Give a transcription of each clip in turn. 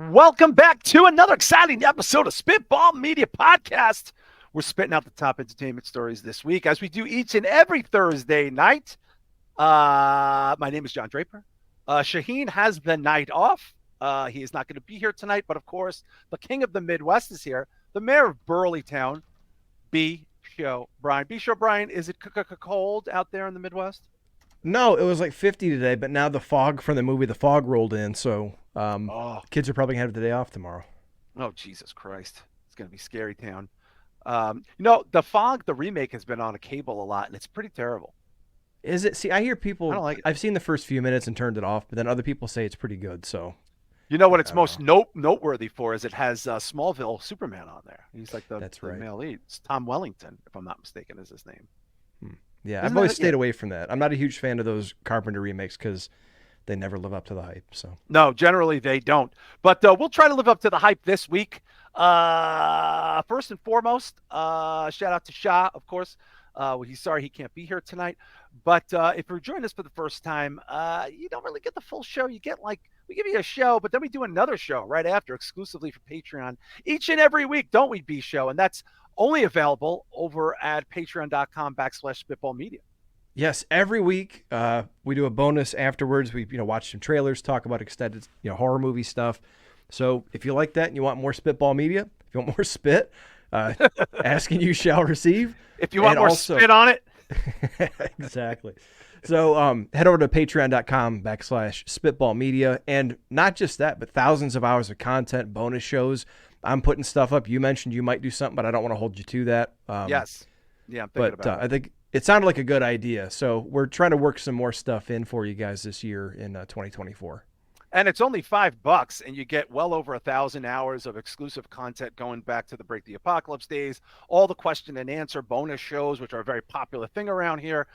Welcome back to another exciting episode of Spitball Media Podcast. We're spitting out the top entertainment stories this week, as we do each and every Thursday night. My name is John Draper. Shaheen has the night off. He is not going to be here tonight, but of course, the king of the Midwest is here. The mayor of Burleytown, B. Show Brian. B. Show Brian, is it cold out there in the Midwest? No, it was like 50 today, but now the fog from the movie The Fog rolled in, so kids are probably going to have the day off tomorrow. Oh, Jesus Christ. It's going to be scary town. The Fog, the remake, has been on a cable a lot, and it's pretty terrible. Is it? See, I hear people. I don't like it. I've seen the first few minutes and turned it off, but then other people say it's pretty good. So, you know what it's most noteworthy for is it has Smallville Superman on there. He's like the male lead. It's Tom Wellington, if I'm not mistaken, is his name. Yeah, I've always stayed away from that. I'm not a huge fan of those Carpenter remakes because they never live up to the hype. So no, generally they don't. But we'll try to live up to the hype this week. First and foremost, shout out to Shah, of course. He's sorry he can't be here tonight. But if you're joining us for the first time, you don't really get the full show. You get we give you a show, but then we do another show right after, exclusively for Patreon, each and every week, don't we, B Show? And that's only available over at patreon.com/Spitball Media. Yes, every week we do a bonus afterwards. We watch some trailers, talk about extended horror movie stuff. So if you like that and you want more Spitball Media, if you want more spit, asking you shall receive. If you want more spit on it. Exactly. So head over to patreon.com/Spitball Media. And not just that, but thousands of hours of content, bonus shows. I'm putting stuff up. You mentioned you might do something, but I don't want to hold you to that. Yes. Yeah, I'm thinking about it. I think it sounded like a good idea. So we're trying to work some more stuff in for you guys this year in 2024. And it's only $5, and you get well over 1,000 hours of exclusive content going back to the Break the Apocalypse days, all the question and answer bonus shows, which are a very popular thing around here,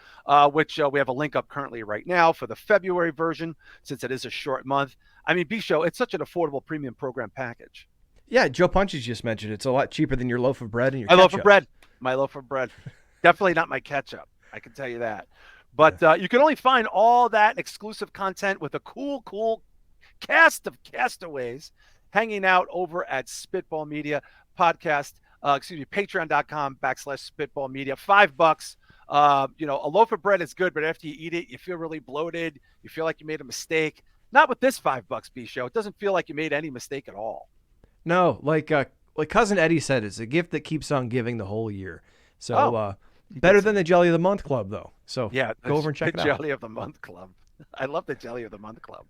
which we have a link up currently right now for the February version, since it is a short month. I mean, B-Show, it's such an affordable premium program package. Yeah, Joe Punches just mentioned it's a lot cheaper than your loaf of bread and your ketchup. My loaf of bread. Definitely not my ketchup. I can tell you that. But you can only find all that exclusive content with a cool cast of castaways hanging out over at Spitball Media Podcast. Patreon.com/Spitball Media. $5. A loaf of bread is good, but after you eat it, you feel really bloated. You feel like you made a mistake. Not with this $5, B-Show. It doesn't feel like you made any mistake at all. No, like Cousin Eddie said, it's a gift that keeps on giving the whole year. So better than the Jelly of the Month Club, though. So yeah, go over and check it out. Jelly of the Month Club. I love the Jelly of the Month Club.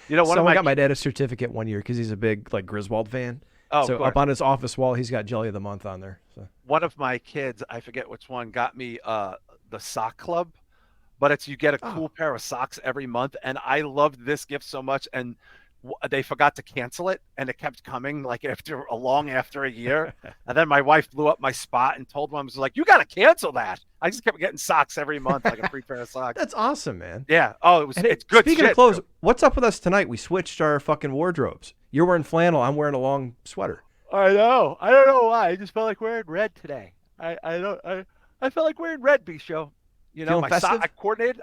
Someone got my dad a certificate one year because he's a big Griswold fan. Oh, so up on his office wall, he's got Jelly of the Month on there. So one of my kids, I forget which one, got me the sock club, but you get a cool pair of socks every month, and I loved this gift so much, and they forgot to cancel it, and it kept coming after a year. And then my wife blew up my spot and told them, like, you got to cancel that. I just kept getting socks every month, like a free pair of socks. That's awesome, man. Yeah. Oh, it's good. Speaking of clothes, what's up with us tonight? We switched our fucking wardrobes. You're wearing flannel. I'm wearing a long sweater. I know. I don't know why. I just felt like wearing red today. I felt like wearing red, B-Show. My sock. I always coordinate.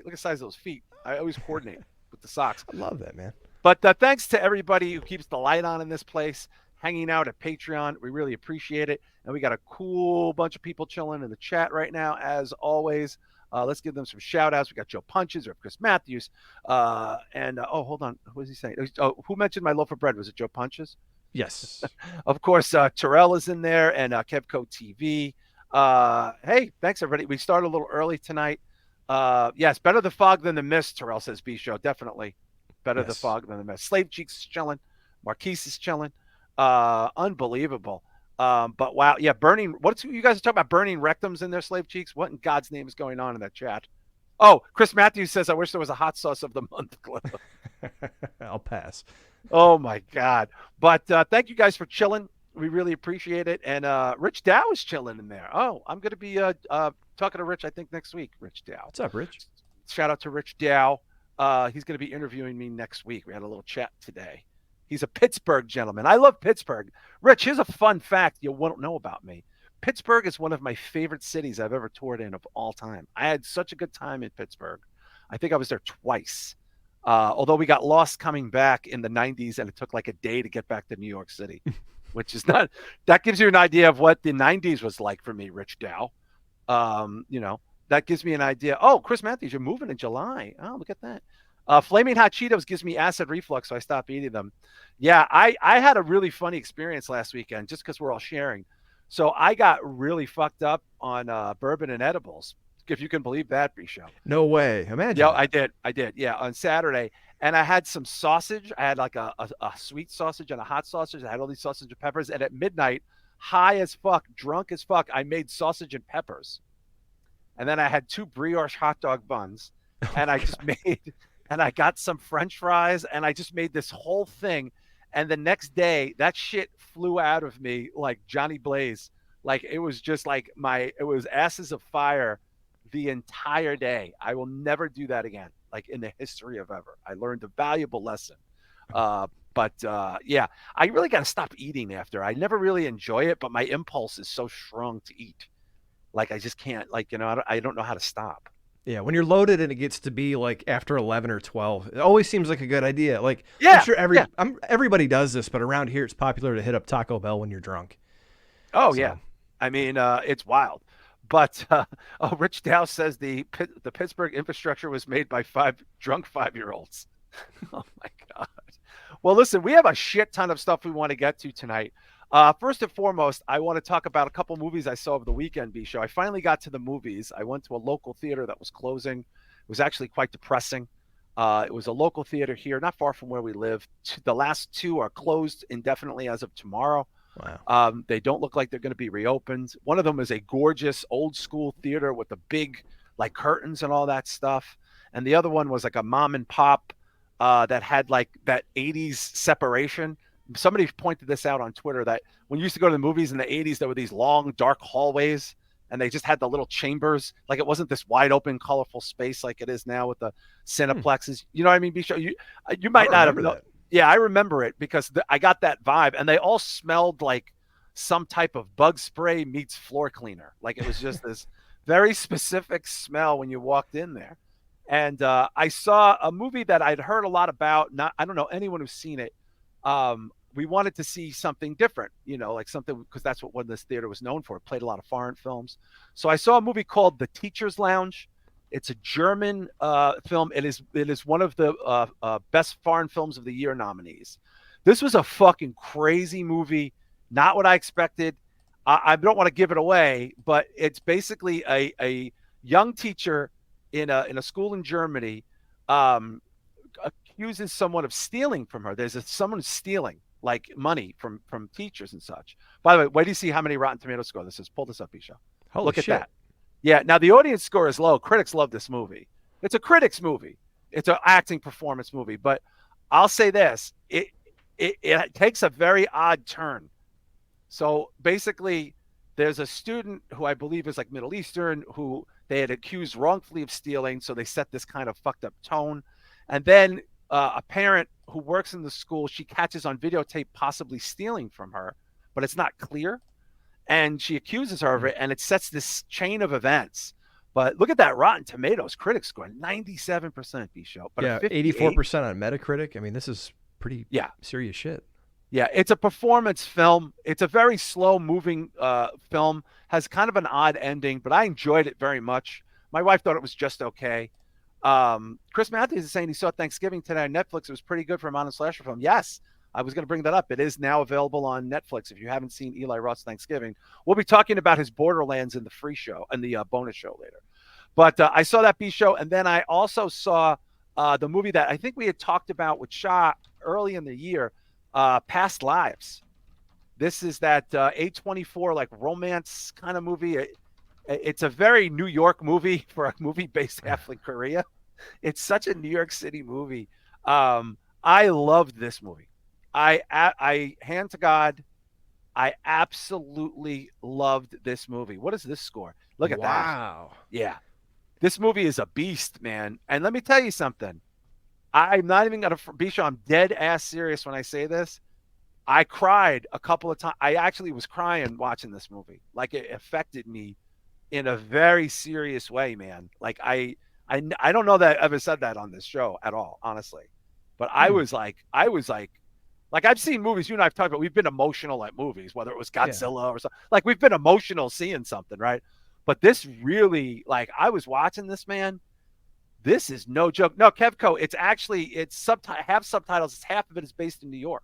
Look at the size of those feet. I always coordinate with the socks. I love that, man. But thanks to everybody who keeps the light on in this place, hanging out at Patreon. We really appreciate it. And we got a cool bunch of people chilling in the chat right now, as always. Let's give them some shout outs. We got Joe Punches, we have Chris Matthews. Hold on. What was he saying? Who mentioned my loaf of bread? Was it Joe Punches? Yes. Of course, Terrell is in there, and Kevco TV. Hey, thanks, everybody. We started a little early tonight. Yes, better the fog than the mist, Terrell says, B-Show. Definitely better the fog than the mist. Slave Cheeks is chilling. Marquise is chilling. Unbelievable. But wow, yeah, what you guys are talking about, burning rectums in their Slave Cheeks? What in God's name is going on in that chat? Oh, Chris Matthews says, I wish there was a hot sauce of the month club. I'll pass. Oh my God. But thank you guys for chilling. We really appreciate it. And Rich Dow is chilling in there. Oh, I'm going to be talking to Rich, I think, next week. Rich Dow. What's up, Rich? Shout out to Rich Dow. He's going to be interviewing me next week. We had a little chat today. He's a Pittsburgh gentleman. I love Pittsburgh. Rich, here's a fun fact you won't know about me. Pittsburgh is one of my favorite cities I've ever toured in of all time. I had such a good time in Pittsburgh. I think I was there twice. Although we got lost coming back in the 90s and it took like a day to get back to New York City, which is not, that gives you an idea of what the 90s was like for me, Rich Dow. You know, that gives me an idea. Oh, Chris Matthews, you're moving in July. Oh, look at that. Flaming hot Cheetos gives me acid reflux, so I stopped eating them. Yeah, I had a really funny experience last weekend just because we're all sharing. So I got really fucked up on bourbon and edibles, if you can believe that, Bisho. No way. Imagine Yeah, that. I did. Yeah, on Saturday, and I had some sausage. I had like a sweet sausage and a hot sausage. I had all these sausage and peppers. And at midnight, high as fuck, drunk as fuck, I made sausage and peppers. And then I had two brioche hot dog buns, Oh and I my just god. made, and I got some French fries, and I just made this whole thing. And the next day, that shit flew out of me like Johnny Blaze. Like it was just like it was asses of fire the entire day. I will never do that again, like in the history of ever. I learned a valuable lesson. But yeah, I really got to stop eating after. I never really enjoy it, but my impulse is so strong to eat. Like I just can't, like, I don't know how to stop. Yeah, when you're loaded and it gets to be like after 11 or 12, it always seems like a good idea. Like I'm Yeah, sure yeah. everybody does this, but around here it's popular to hit up Taco Bell when you're drunk. Oh yeah. So, I mean, it's wild. But oh, Rich Dow says the Pittsburgh infrastructure was made by five drunk 5 year olds. Oh my God. Well, listen, we have a shit ton of stuff we want to get to tonight. First and foremost, I want to talk about a couple movies I saw over the weekend, B show. I finally got to the movies. I went to a local theater that was closing. It was actually quite depressing. It was a local theater here, not far from where we live. The last two are closed indefinitely as of tomorrow. wow. They don't look like they're going to be reopened. One of them is a gorgeous old school theater with the big like curtains and all that stuff. And the other one was like a mom and pop that had like that 80s separation. Somebody pointed this out on Twitter that when you used to go to the movies in the 80s, there were these long, dark hallways and they just had the little chambers. Like it wasn't this wide open, colorful space like it is now with the Hmm. cineplexes. You know what I mean, Bisho? You I might don't not have remember known. that. Yeah, I remember it because I got that vibe, and they all smelled like some type of bug spray meets floor cleaner. Like it was just this very specific smell when you walked in there. And I saw a movie that I'd heard a lot about. Not, I don't know anyone who's seen it. We wanted to see something different, like something because that's what this theater was known for. It played a lot of foreign films. So I saw a movie called The Teacher's Lounge. It's a German film. It is one of the best foreign films of the year nominees. This was a fucking crazy movie. Not what I expected. I don't want to give it away, but it's basically a young teacher in a school in Germany um, accuses someone of stealing from her. Someone stealing like money from teachers and such. By the way, wait do you see how many Rotten Tomatoes score this is? Pull this up, Isha. Holy Look at shit. that. Yeah. Now the audience score is low. Critics love this movie. It's a critics movie. It's an acting performance movie. But I'll say this: it takes a very odd turn. So basically, there's a student who I believe is like Middle Eastern who they had accused wrongfully of stealing. So they set this kind of fucked up tone. And then a parent who works in the school, she catches on videotape possibly stealing from her, but it's not clear. And she accuses her of Hmm. it, and it sets this chain of events. But look at that Rotten Tomatoes critic score, 97% B show, but a Yeah, 58. 84% on Metacritic. I mean, this is pretty Yeah, serious shit. yeah, it's a performance film. It's a very slow moving film. Has kind of an odd ending, but I enjoyed it very much. My wife thought it was just okay. Chris Matthews is saying he saw Thanksgiving today on Netflix. It was pretty good for a modern slasher film. Yes, I was going to bring that up. It is now available on Netflix. If you haven't seen Eli Roth's Thanksgiving, we'll be talking about his Borderlands in the free show and the bonus show later. But I saw that B show, and then I also saw the movie that I think we had talked about with Shah early in the year, Past Lives. This is that A24 like romance kind of movie. It's a very New York movie for a movie based half in Korea. It's such a New York City movie. I loved this movie. I hand to God, I absolutely loved this movie. What is this score? Look at that. Wow. Yeah, this movie is a beast, man. And let me tell you something. I'm not even gonna be sure. I'm dead ass serious when I say this. I cried a couple of times. I actually was crying watching this movie. Like it affected me in a very serious way, man. Like I don't know that I ever said that on this show at all, honestly. But Hmm. like I've seen movies. You and I've talked about. We've been emotional at movies, whether it was Yeah. Godzilla or something. Like we've been emotional seeing something, right? But this really, like, I was watching this, man. This is no joke. No, Kevco. It's half subtitles. It's half of it is based in New York.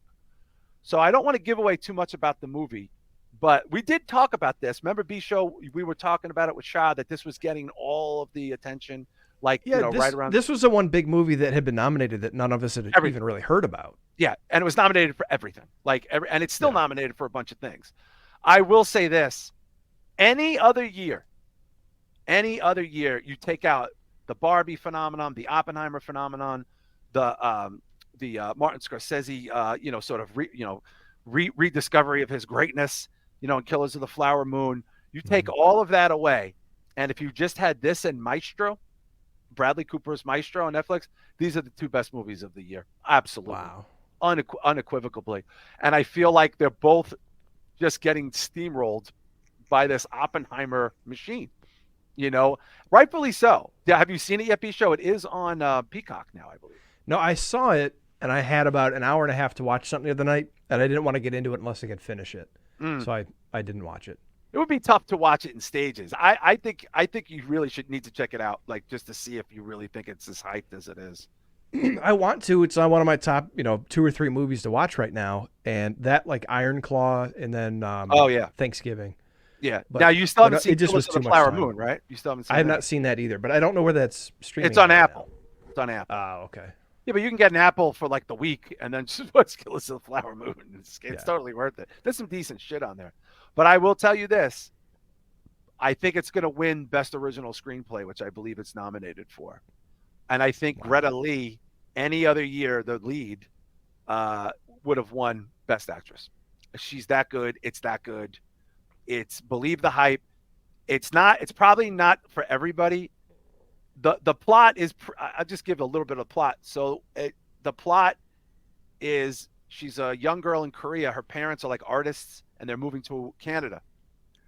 So I don't want to give away too much about the movie, but we did talk about this. Remember, B show, we were talking about it with Shah that this was getting all of the attention, like, Yeah, right this around this was the one big movie that had been nominated that none of us had everything. even really heard about. Yeah, and it was nominated for everything, and it's still Yeah. nominated for a bunch of things. I will say this: any other year, you take out the Barbie phenomenon, the Oppenheimer phenomenon, the Martin Scorsese, sort of rediscovery of his greatness, in Killers of the Flower Moon. You take Mhm. all of that away, and if you just had this and Maestro, Bradley Cooper's Maestro on Netflix, these are the two best movies of the year. Absolutely, Wow. unequivocally. And I feel like they're both just getting steamrolled by this Oppenheimer machine. Rightfully so. Yeah, have you seen it yet, B Show? It is on Peacock now, I believe. No, I saw it and I had about an hour and a half to watch something the other night, and I didn't want to get into it unless I could finish it. Mm. So I didn't watch it. It would be tough to watch it in stages. I think you really should need to check it out, like, just to see if you really think it's as hyped as it is. I want to. It's on one of my top, 2 or 3 movies to watch right now, and that like Iron Claw and then Oh yeah, Thanksgiving. yeah. Now But you still haven't it seen just Killers was of too the much Flower time. Moon, right? You still haven't I seen have that. not seen that either, but I don't know where that's It's streaming on at right now. Apple. It's on Apple. Ah, okay. Yeah, but you can get an Apple for like the week, and then just watch Killers of the Flower Moon. It's Yeah. totally worth it. There's some decent shit on there. But I will tell you this: I think it's going to win Best Original Screenplay, which I believe it's nominated for. And I think Wow. Greta Lee, any other year, the lead, uh, would have won Best Actress. She's that good. It's that good. It's believe the hype. It's not. It's probably not for everybody. The plot is. I'll just give a little bit of plot. The plot is she's a young girl in Korea. Her parents are like artists, and they're moving to Canada.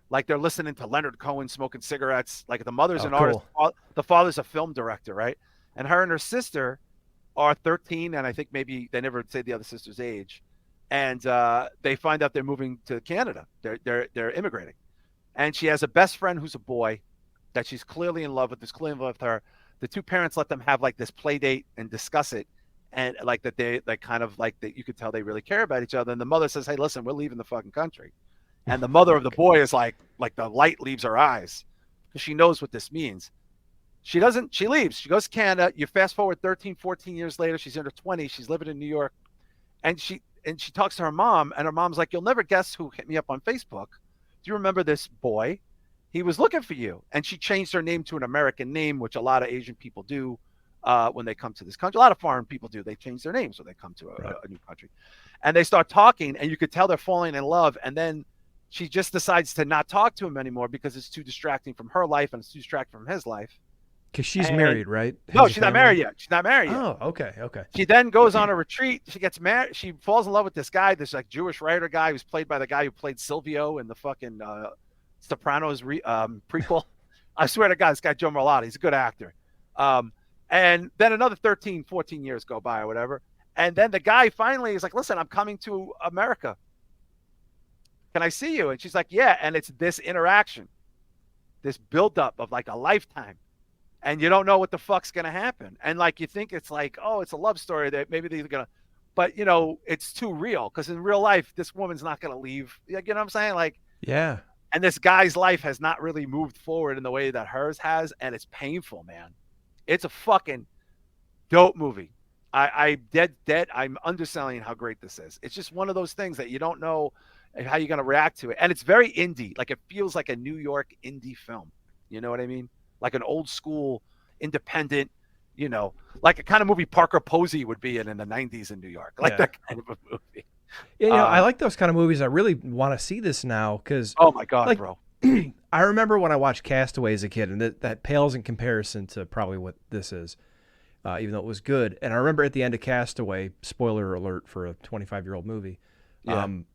Like they're listening to Leonard Cohen smoking cigarettes. Like the mother's Oh, an artist, cool. the father's a film director, right? And her and her sister are 13, and I think maybe they never say the other sister's age. And they find out they're moving to Canada. They're immigrating, and she has a best friend who's a boy that she's clearly in love with. Is clearly in love with her. The two parents let them have like this play date and discuss it, and like that they like kind of like that you could tell they really care about each other. And the mother says, "Hey, listen, we're leaving the fucking country." And the mother of the Okay. boy is like the light leaves her eyes because she knows what this means. She doesn't, she leaves. She goes to Canada. You fast forward 13, 14 years later, she's in her 20s. She's living in New York. And she talks to her mom, and her mom's like, "You'll never guess who hit me up on Facebook. Do you remember this boy? He was looking for you." And she changed her name to an American name, which a lot of Asian people do when they come to this country. A lot of foreign people do. They change their names when they come to Right. a new country. And they start talking, and you could tell they're falling in love. And then she just decides to not talk to him anymore because it's too distracting from her life and it's too distracting from his life. Because she's And married, right? no, Has a she's not family. married yet. She's not married yet. Oh, okay, okay. She then goes on a retreat. She gets married. She falls in love with this guy, this like Jewish writer guy who's played by the guy who played Silvio in the fucking Sopranos prequel. I swear to God, this guy Joe Merlotti, he's a good actor. And then another 13, 14 years go by or whatever. And then the guy finally is like, "Listen, I'm coming to America. Can I see you?" And she's like, "Yeah." And it's this interaction, this buildup of like a lifetime. And you don't know what the fuck's going to happen. And like, you think it's like, oh, it's a love story that maybe they're going to, but it's too real. Cause in real life, this woman's not going to leave. You know what I'm saying? Like, Yeah. and this guy's life has not really moved forward in the way that hers has. And it's painful, man. It's a fucking dope movie. I dead. I'm underselling how great this is. It's just one of those things that you don't know how you're going to react to it. And it's very indie. Like it feels like a New York indie film. You know what I mean? Like an old school independent, like a kind of movie Parker Posey would be in the 90s in New York. Like Yeah. that kind of a movie. Yeah, I Um, like those kind of movies. I really want to see this now because, oh my God, like, bro. I remember when I watched Castaway as a kid, and that pales in comparison to probably what this is, even though it was good. And I remember at the end of Castaway, spoiler alert for a 25-year-old movie, Yeah. um,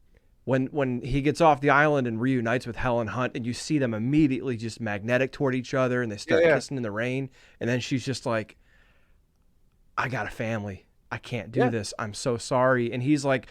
when he gets off the island and reunites with Helen Hunt, and you see them immediately just magnetic toward each other, and they Yeah, start yeah, kissing in the rain, and then she's just like, I got a family. I can't do yeah. this. I'm so sorry. And he's like,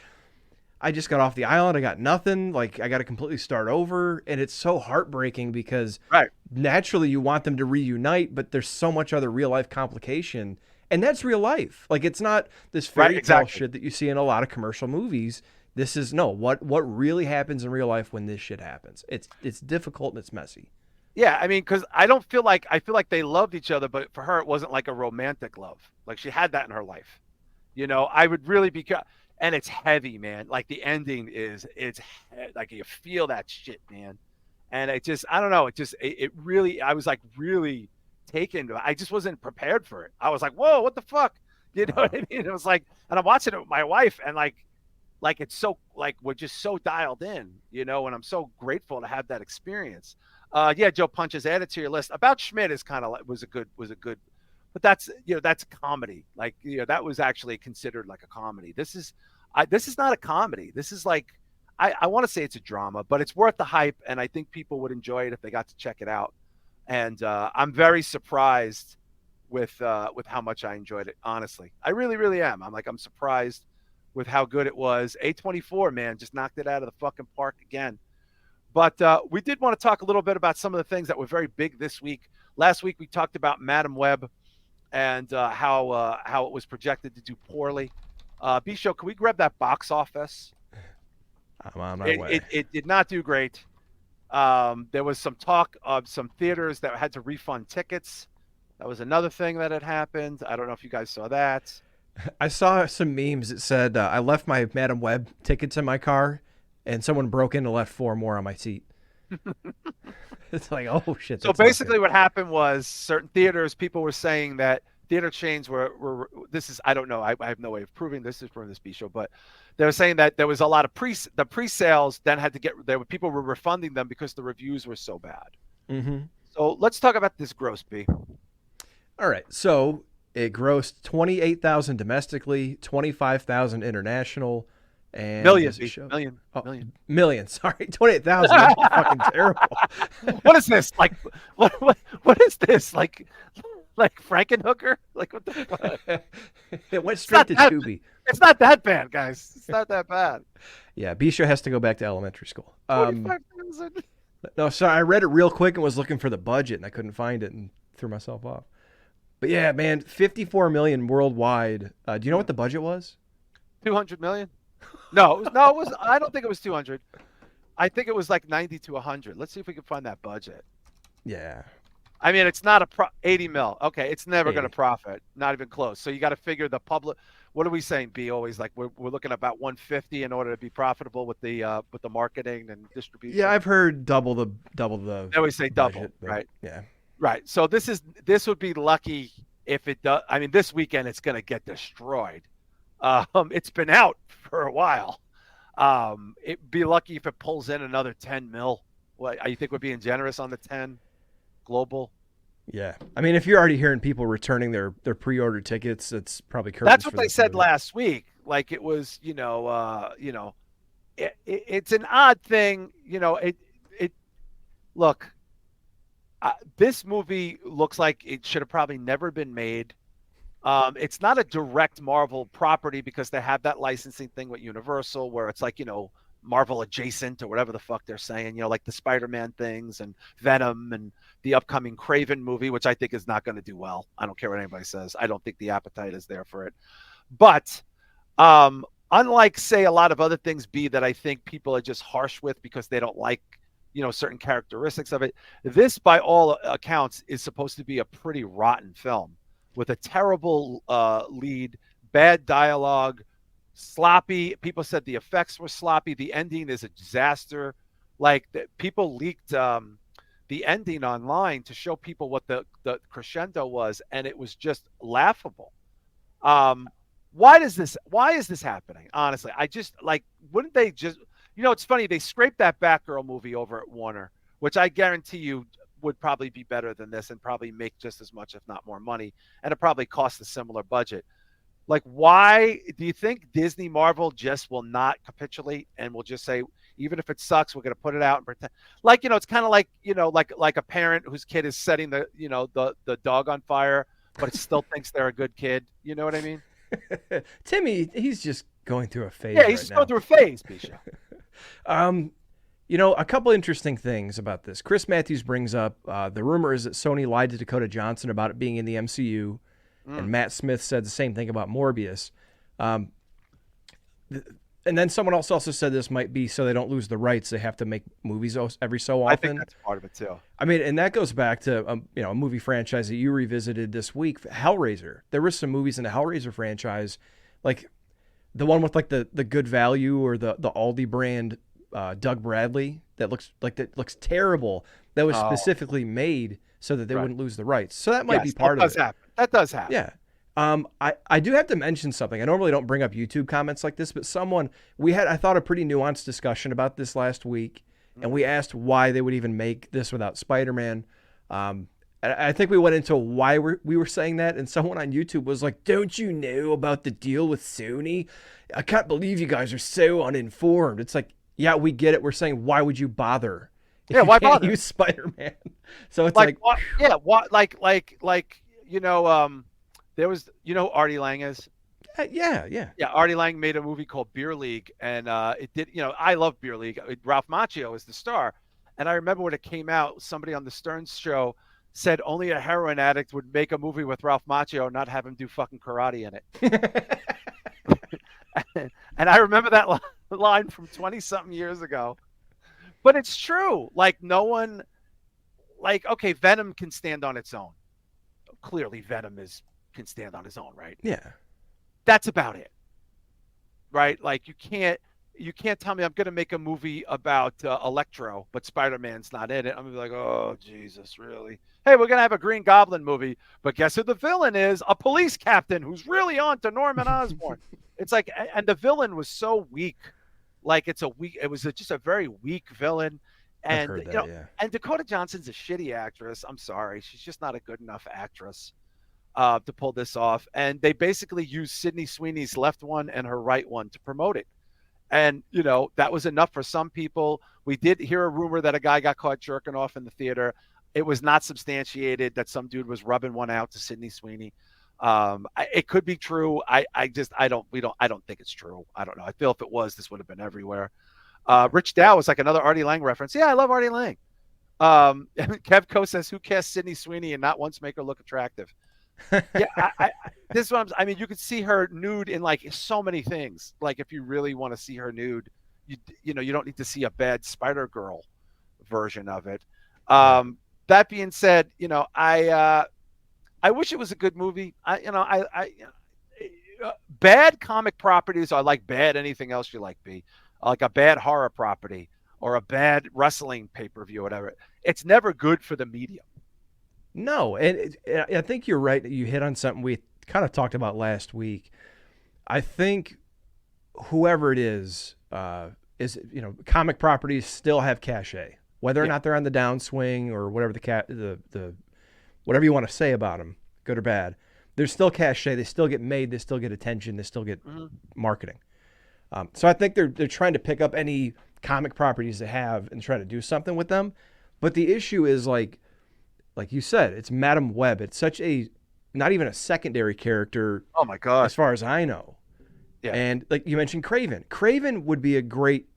I just got off the island. I got nothing. Like, I got to completely start over. And it's so heartbreaking because Right, naturally you want them to reunite, but there's so much other real life complication. And that's real life. Like, it's not this right, fairy tale exactly. shit that you see in a lot of commercial movies. This is no, what really happens in real life when this shit happens. It's difficult and it's messy. Yeah, I mean, because I feel like they loved each other, but for her, it wasn't like a romantic love. Like she had that in her life. I would really be, and it's heavy, man. Like the ending it's like you feel that shit, man. And it just, I don't know, it really, I was like really taken. I just wasn't prepared for it. I was like, whoa, what the fuck? You know Uh, what I mean? It was like, and I'm watching it with my wife, and like it's so like we're just so dialed in, and I'm so grateful to have that experience. Yeah, Joe Punches added to your list. About Schmidt is kind of like was a good, but that's comedy. Like that was actually considered like a comedy. This is not a comedy. This is like I want to say it's a drama, but it's worth the hype, and I think people would enjoy it if they got to check it out. And I'm very surprised with how much I enjoyed it. Honestly, I really, really am. I'm surprised with how good it was. A24, man, just knocked it out of the fucking park again. But we did want to talk a little bit about some of the things that were very big this week. Last week we talked about Madam Web and how it was projected to do poorly. B show, can we grab that box office? I'm on my It, way. it, it did not do great. There was some talk of some theaters that had to refund tickets. That was another thing that had happened. I don't know if you guys saw that. I saw some memes that said I left my Madam Web tickets in my car, and someone broke in and left four more on my seat. It's like, oh shit, So that's not good. basically, what happened was certain theaters, people were saying that theater chains were this is, I don't know, I have no way of proving this is from this B show, but they were saying that there was a lot of the pre-sales then had to get there were people were refunding them because the reviews were so bad. Mm-hmm. So let's talk about this gross B. All right, so it grossed 28,000 domestically, 25,000 international, and Million does it B. show? Million. Oh, Million. million. Sorry, 28,000. That's fucking terrible. What is this? Like what is this? Like Frankenhooker? Like what the fuck? It went It's straight not to that Tubi. it's not that bad, guys. It's not that bad. Yeah, Bisha has to go back to elementary school. 25,000. No, sorry, I read it real quick and was looking for the budget and I couldn't find it and threw myself off. But yeah, man, 54 million worldwide. Do you know what the budget was? 200 million? No, I don't think it was 200. I think it was like 90 to 100. Let's see if we can find that budget. Yeah, I mean, it's not 80 mil. Okay, it's never going to 80. profit. Not even close. So you got to figure the public. What are we saying? B always like we're looking at about 150 in order to be profitable with the marketing and Yeah, distribution. I've heard double the I always say double, budget, but right? yeah. Right. So this would be lucky if it does. I mean, this weekend it's going to get destroyed. It's been out for a while. It'd be lucky if it pulls in another 10 mil. What you think we're being generous on the 10 global? Yeah. I mean, if you're already hearing people returning their pre-order tickets, it's probably curtains That's what for they this said movie. last week. Like it was, it's an odd thing. It look. This movie looks like it should have probably never been made. It's not a direct Marvel property because they have that licensing thing with Universal where it's like, Marvel adjacent or whatever the fuck they're saying, like the Spider-Man things and Venom and the upcoming Craven movie, which I think is not going to do well. I don't care what anybody says. I don't think the appetite is there for it. But unlike, say, a lot of other things, B, that I think people are just harsh with because they don't like, certain characteristics of it, this, by all accounts, is supposed to be a pretty rotten film with a terrible lead, bad dialogue, sloppy. People said the effects were sloppy. The ending is a disaster. Like people leaked the ending online to show people what the crescendo was, and it was just laughable. Um, why is this happening? Honestly, I just like wouldn't they just it's funny, they scraped that Batgirl movie over at Warner, which I guarantee you would probably be better than this and probably make just as much, if not more money, and it probably cost a similar budget. Like, why do you think Disney Marvel just will not capitulate and will just say, even if it sucks, we're gonna put it out and pretend. Like, it's kind of like, like a parent whose kid is setting the dog on fire, but it still thinks they're a good kid. You know what I mean? Timmy, he's just going through a Yeah, phase he's right just going now. through a phase, Bisha. Um, a couple interesting things about this. Chris Matthews brings up the rumor is that Sony lied to Dakota Johnson about it being in the MCU, and Mm. Matt Smith said the same thing about Morbius. Um, and then someone else also said this might be so they don't lose the rights. They have to make movies every so I think often. that's part of it too. I mean, and that goes back to a movie franchise that you revisited this week, Hellraiser. There were some movies in the Hellraiser franchise, like the one with like the Good Value or the Aldi brand Doug Bradley that looks terrible. That was Oh, specifically made so that they right. wouldn't lose the rights. So that might be Yes, that part of does it. happen. That does happen. Yeah. I do have to mention something. I normally don't bring up YouTube comments like this, but we had, I thought, a pretty nuanced discussion about this last week, and we asked why they would even make this without Spider-Man. I think we went into why we were saying that, and someone on YouTube was like, "Don't you know about the deal with Sony? I can't believe you guys are so uninformed." It's like, yeah, we get it. We're saying, why would you bother if Yeah, you why can't bother? use Spider-Man? So it's Like like, what? Yeah, what? Like there was, who Artie Lang is. yeah, yeah. Yeah, Artie Lang made a movie called Beer League, and it did. I love Beer League. Ralph Macchio is the star, and I remember when it came out, somebody on the Stearns show said only a heroin addict would make a movie with Ralph Macchio and not have him do fucking karate in it. And I remember that line from 20 something years ago. But it's true. Like, no one, like, okay, Venom can stand on its own. Clearly, Venom can stand on his own, right? Yeah. That's about it, right? Like, you can't tell me I'm going to make a movie about Electro, but Spider-Man's not in it. I'm going to be like, oh, Jesus, really? Hey, we're going to have a Green Goblin movie, but guess who the villain is? A police captain who's really on to Norman Osborn. It's like, and the villain was so weak. Like, it was just a very weak villain. I've And, heard that, yeah. and Dakota Johnson's a shitty actress. I'm sorry. She's just not a good enough actress to pull this off. And they basically used Sydney Sweeney's left one and her right one to promote it. And, that was enough for some people. We did hear a rumor that a guy got caught jerking off in the theater. It was not substantiated that some dude was rubbing one out to Sydney Sweeney. It could be true. I don't think it's true. I don't know. I feel if it was, this would have been everywhere. Rich Dow was like another Artie Lang reference. Yeah, I love Artie Lang. Kevco says, who cast Sydney Sweeney and not once make her look attractive? Yeah, this is what I mean, you could see her nude in like so many things. Like, if you really want to see her nude, you don't need to see a bad Spider Girl version of it. Right. That being said, I wish it was a good movie. Bad comic properties are like bad anything else you like. Like a bad horror property or a bad wrestling pay-per-view, whatever. It's never good for the medium. No, and I think you're right. You hit on something we kind of talked about last week. I think whoever it is, comic properties still have cachet, whether or Yeah. not they're on the downswing or whatever the whatever you want to say about them, good or bad. There's still cachet. They still get made. They still get attention. They still get Mhm. marketing. So I think they're trying to pick up any comic properties they have and try to do something with them. But the issue is like you said, it's Madam Web. It's such a not even a secondary character Oh my God. as far as I know. Yeah. And like you mentioned, Craven. Craven would be a great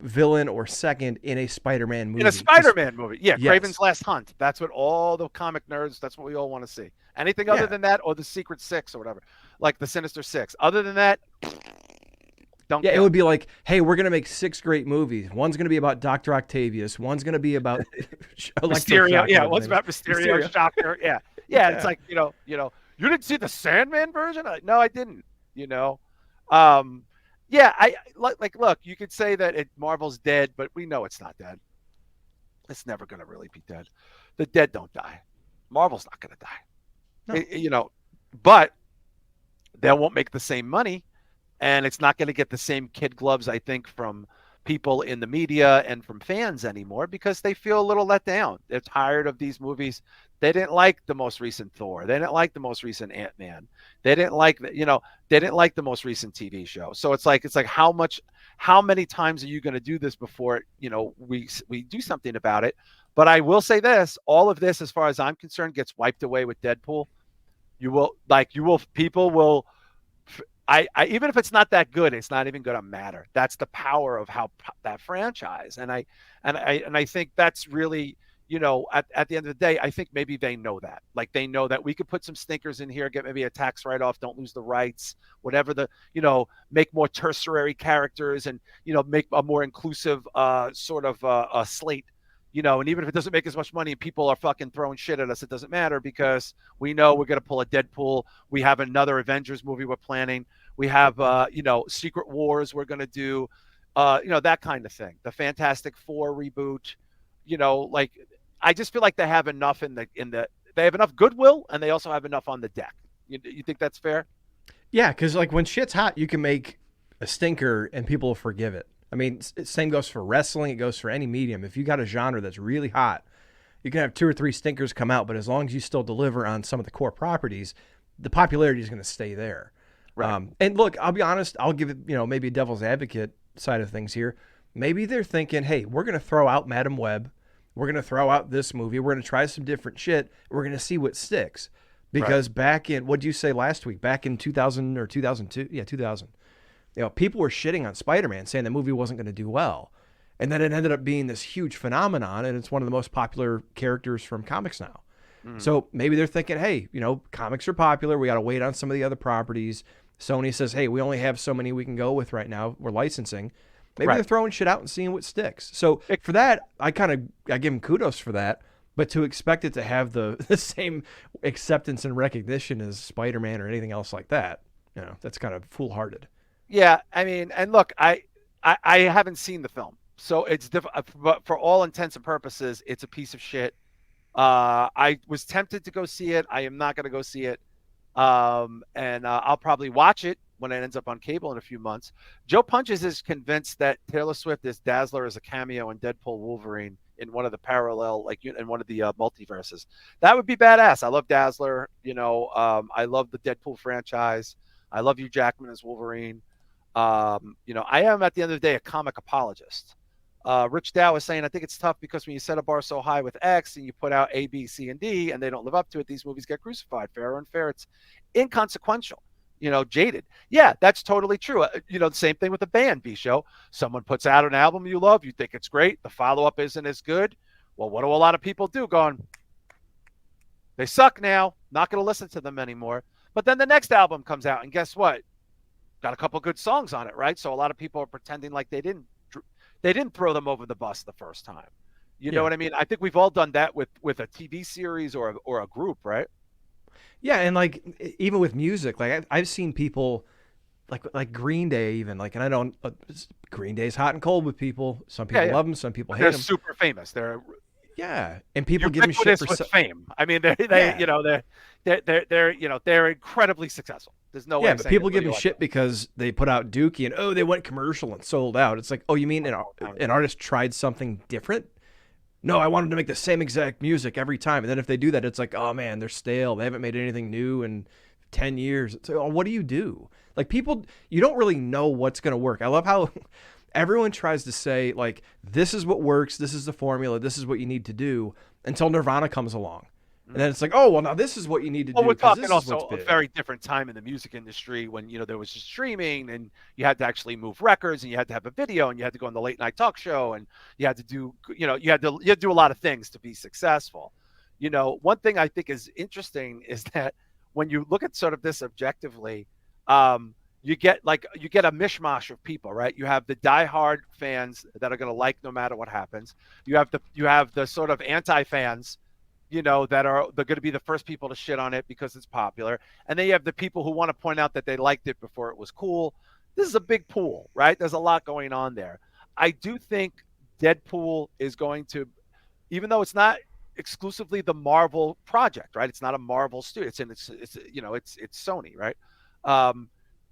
villain or second in a Spider-Man movie. In a Spider-Man movie. Yeah, Yes. Kraven's Last Hunt. That's what all the comic nerds, that's what we all want to see. Anything other Yeah. than that, or the Secret Six or whatever, like the Sinister Six. Other than that, don't Yeah, it count. would be like, hey, we're gonna make 6 great movies. One's gonna be about Doctor Octavius. One's gonna be about Mysterio. Electroshock, Yeah, whatever what's his name about is. Mysterio, Shocker. Yeah. Yeah, it's like, you didn't see the Sandman version? No, I didn't, you know. Yeah, look, you could say that Marvel's dead, but we know it's not dead. It's never going to really be dead. The dead don't die. Marvel's not going to die. No. But they won't make the same money, and it's not going to get the same kid gloves, I think, from people in the media and from fans anymore because they feel a little let down. They're tired of these movies. They didn't like the most recent Thor. They didn't like the most recent Ant-Man. They didn't like they didn't like the most recent TV show. So it's like how many times are you going to do this before, we do something about it? But I will say this, all of this as far as I'm concerned gets wiped away with Deadpool. People will I even if it's not that good, it's not even going to matter. That's the power of how that franchise, and I think that's really, at the end of the day, I think maybe they know that. Like they know that we could put some stinkers in here, get maybe a tax write off, don't lose the rights, whatever make more tertiary characters and make a more inclusive sort of a slate. And even if it doesn't make as much money and people are fucking throwing shit at us, it doesn't matter because we know we're going to pull a Deadpool. We have another Avengers movie we're planning. We have, Secret Wars we're going to do, that kind of thing. The Fantastic Four reboot, like I just feel like they have enough they have enough goodwill and they also have enough on the deck. You think that's fair? Yeah, because like when shit's hot, you can make a stinker and people will forgive it. I mean, same goes for wrestling. It goes for any medium. If you got a genre that's really hot, you can have 2 or 3 stinkers come out, but as long as you still deliver on some of the core properties, the popularity is going to stay there. Right. And look, I'll be honest. I'll give it, maybe a devil's advocate side of things here. Maybe they're thinking, hey, we're going to throw out Madam Web. We're going to throw out this movie. We're going to try some different shit. We're going to see what sticks. Because back in, what did you say last week? Back in 2000 or 2002? Yeah, 2000. People were shitting on Spider-Man, saying the movie wasn't going to do well. And then it ended up being this huge phenomenon, and it's one of the most popular characters from comics now. Mm. So maybe they're thinking, hey, comics are popular. We got to wait on some of the other properties. Sony says, hey, we only have so many we can go with right now. We're licensing. Maybe they're throwing shit out and seeing what sticks. So for that, I give them kudos for that. But to expect it to have the same acceptance and recognition as Spider-Man or anything else like that, that's kind of foolhardy. Yeah, I mean, and look, I haven't seen the film, so it's but for all intents and purposes, it's a piece of shit. I was tempted to go see it. I am not going to go see it, and I'll probably watch it when it ends up on cable in a few months. Joe Punches is convinced that Taylor Swift as Dazzler is a cameo in Deadpool Wolverine in one of the parallel, like in one of the multiverses. That would be badass. I love Dazzler. I love the Deadpool franchise. I love Hugh Jackman as Wolverine. I am at the end of the day a comic apologist. Rich Dow was saying, I think it's tough because when you set a bar so high with X and you put out A, B, C, and D, and they don't live up to it, these movies get crucified. Fair or unfair, it's inconsequential. Jaded. Yeah, that's totally true. The same thing with the band, B Show. Someone puts out an album you love, you think it's great, the follow-up isn't as good. Well, what do a lot of people do? They suck now, not going to listen to them anymore. But then the next album comes out, and guess what? Got a couple good songs on it, right? So a lot of people are pretending like they didn't throw them over the bus the first time. You know what I mean? I think we've all done that with a TV series or a group, right? Yeah, and like even with music, like I've seen people like Green Day even like, and I don't Green Day's hot and cold with people. Some people love them, some people hate them. They're super famous. They're and people give them shit for fame. I mean, they're incredibly successful. There's no way. Yeah, but people give them shit because they put out Dookie and they went commercial and sold out. It's like, you mean an artist tried something different? No, I wanted to make the same exact music every time. And then if they do that, it's like, oh man, they're stale. They haven't made anything new in 10 years. It's like, what do you do? Like people, you don't really know what's going to work. I love how everyone tries to say like, this is what works. This is the formula. This is what you need to do until Nirvana comes along. And then it's like, oh, well, now this is what you need to do. We're talking also a very different time in the music industry when, there was just streaming and you had to actually move records and you had to have a video and you had to go on the late night talk show and you had to do, you had to do a lot of things to be successful. One thing I think is interesting is that when you look at sort of this objectively, you get a mishmash of people, right? You have the diehard fans that are going to like no matter what happens. You have the sort of anti-fans, they're going to be the first people to shit on it because it's popular. And then you have the people who want to point out that they liked it before it was cool. This is a big pool, right? There's a lot going on there. I do think Deadpool is going to, even though it's not exclusively the Marvel project, right? It's not a Marvel studio. It's Sony, right?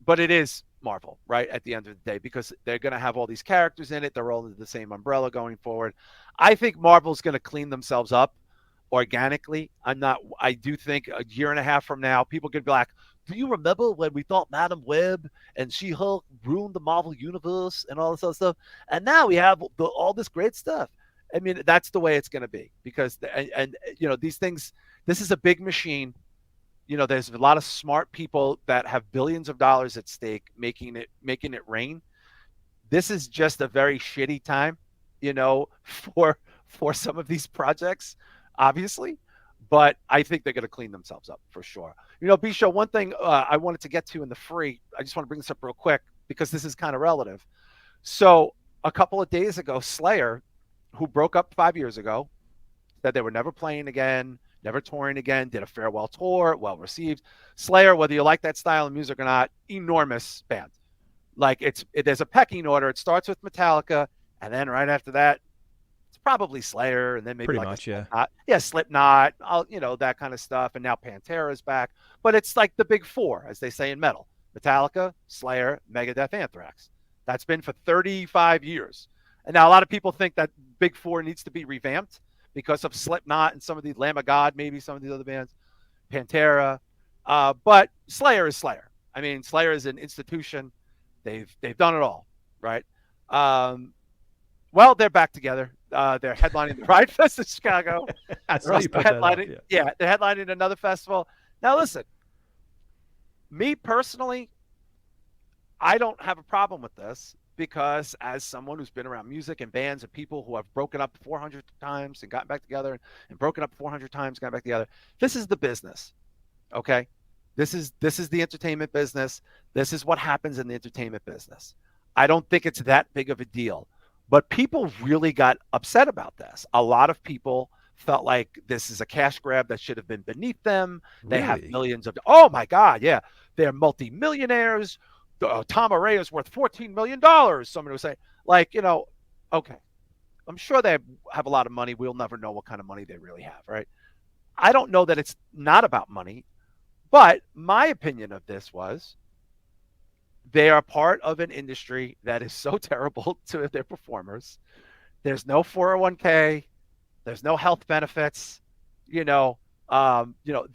But it is Marvel, right? At the end of the day, because they're going to have all these characters in it. They're all under the same umbrella going forward. I think Marvel's going to clean themselves up organically. I do think a year and a half from now, people could be like, do you remember when we thought Madam Web and She-Hulk ruined the Marvel universe and all this other stuff? And now we have all this great stuff. I mean, that's the way it's going to be because, these things, this is a big machine. There's a lot of smart people that have billions of dollars at stake making it rain. This is just a very shitty time, for some of these projects, obviously. But I think they're going to clean themselves up for sure. B Show, one thing I wanted to get to in the free, I just want to bring this up real quick because this is kind of relative. So a couple of days ago, Slayer, who broke up 5 years ago, said they were never playing again, never touring again, did a farewell tour, well received. Slayer, whether you like that style of music or not, enormous band. Like there's a pecking order. It starts with Metallica, and then right after that, it's probably Slayer, and then maybe Pretty like much, yeah. Slipknot, that kind of stuff. And now Pantera's back, but it's like the big four, as they say in metal: Metallica, Slayer, Megadeth, Anthrax. That's been for 35 years. And now a lot of people think that big four needs to be revamped because of Slipknot and some of these Lamb of God, maybe some of these other bands, Pantera. But Slayer is Slayer. I mean, Slayer is an institution. They've done it all, right? Well, they're back together. They're headlining the Pride Fest in Chicago. I They're saw also you put that up, headlining, they're headlining another festival. Now, listen, me personally, I don't have a problem with this because as someone who's been around music and bands and people who have broken up 400 times and gotten back together and broken up 400 times, gotten back together, this is the business, okay? This is the entertainment business. This is what happens in the entertainment business. I don't think it's that big of a deal. But people really got upset about this. A lot of people felt like this is a cash grab that should have been beneath them. They have Really? millions of, oh my God, yeah. They're multimillionaires. Tom Araya is worth $14 million. Somebody was saying, okay. I'm sure they have a lot of money. We'll never know what kind of money they really have, right? I don't know that it's not about money. But my opinion of this was they are part of an industry that is so terrible to their performers. There's no 401k. There's no health benefits. They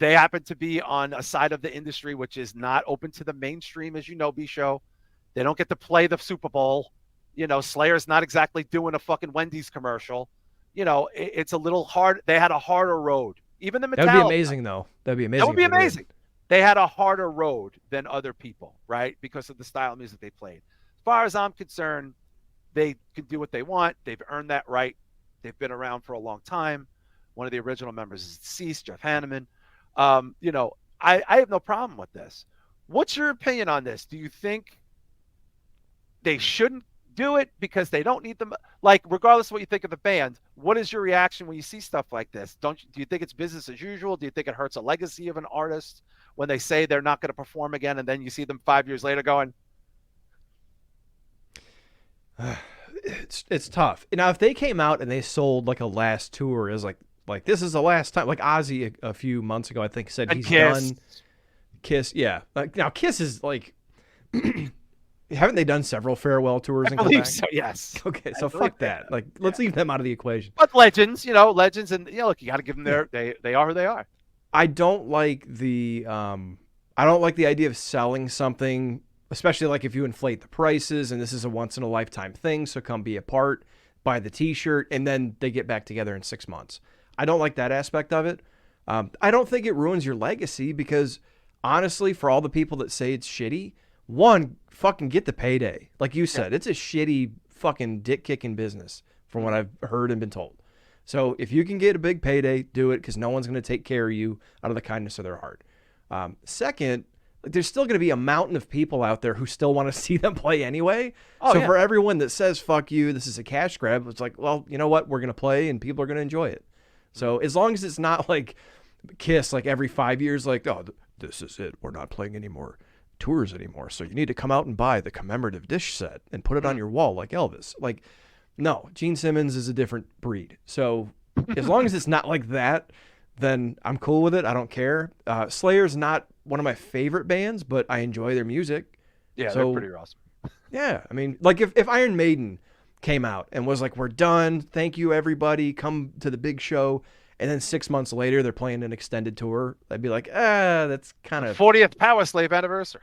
happen to be on a side of the industry which is not open to the mainstream, as B Show. They don't get to play the Super Bowl. Slayer's not exactly doing a fucking Wendy's commercial. It's a little hard. They had a harder road. Even the Metallica. That would be amazing, though. That'd be amazing. That would be amazing. They had a harder road than other people, right? Because of the style of music they played. As far as I'm concerned, they can do what they want. They've earned that right. They've been around for a long time. One of the original members is deceased, Jeff Hanneman. I have no problem with this. What's your opinion on this? Do you think they shouldn't do it because they don't need them? Like, regardless of what you think of the band, what is your reaction when you see stuff like this? Do you think it's business as usual? Do you think it hurts a legacy of an artist when they say they're not going to perform again and then you see them 5 years later going? It's tough. Now, if they came out and they sold like a last tour as like this is the last time, like Ozzy a few months ago, I think said And he's Kiss. done. Kiss, yeah. Now Kiss is like, haven't they done several farewell tours I and come believe back? so, yes. Okay, so fuck that. Like, let's leave them out of the equation. But legends, and look, you got to give them they are who they are. I don't like the idea of selling something, especially like if you inflate the prices and this is a once in a lifetime thing, so come be a part, buy the t-shirt, and then they get back together in 6 months. I don't like that aspect of it. I don't think it ruins your legacy because honestly, for all the people that say it's shitty, one, fucking get the payday. Like you said, it's a shitty fucking dick kicking business from what I've heard and been told. So if you can get a big payday, do it because no one's going to take care of you out of the kindness of their heart. Second, there's still going to be a mountain of people out there who still want to see them play anyway. For everyone that says, fuck you, this is a cash grab, it's like, well, you know what? We're going to play and people are going to enjoy it. So as long as it's not like Kiss, like every 5 years, like, oh, this is it. We're not playing any more tours anymore. So you need to come out and buy the commemorative dish set and put it on your wall like Elvis. Like, no, Gene Simmons is a different breed. So as long as it's not like that, then I'm cool with it. I don't care. Slayer's not one of my favorite bands, but I enjoy their music. Yeah, they're So pretty awesome. yeah, I mean, like if Iron Maiden came out and was like, "We're done, thank you everybody, come to the big show," and then 6 months later they're playing an extended tour, I'd be like, that's kind The of 40th Power Slave anniversary.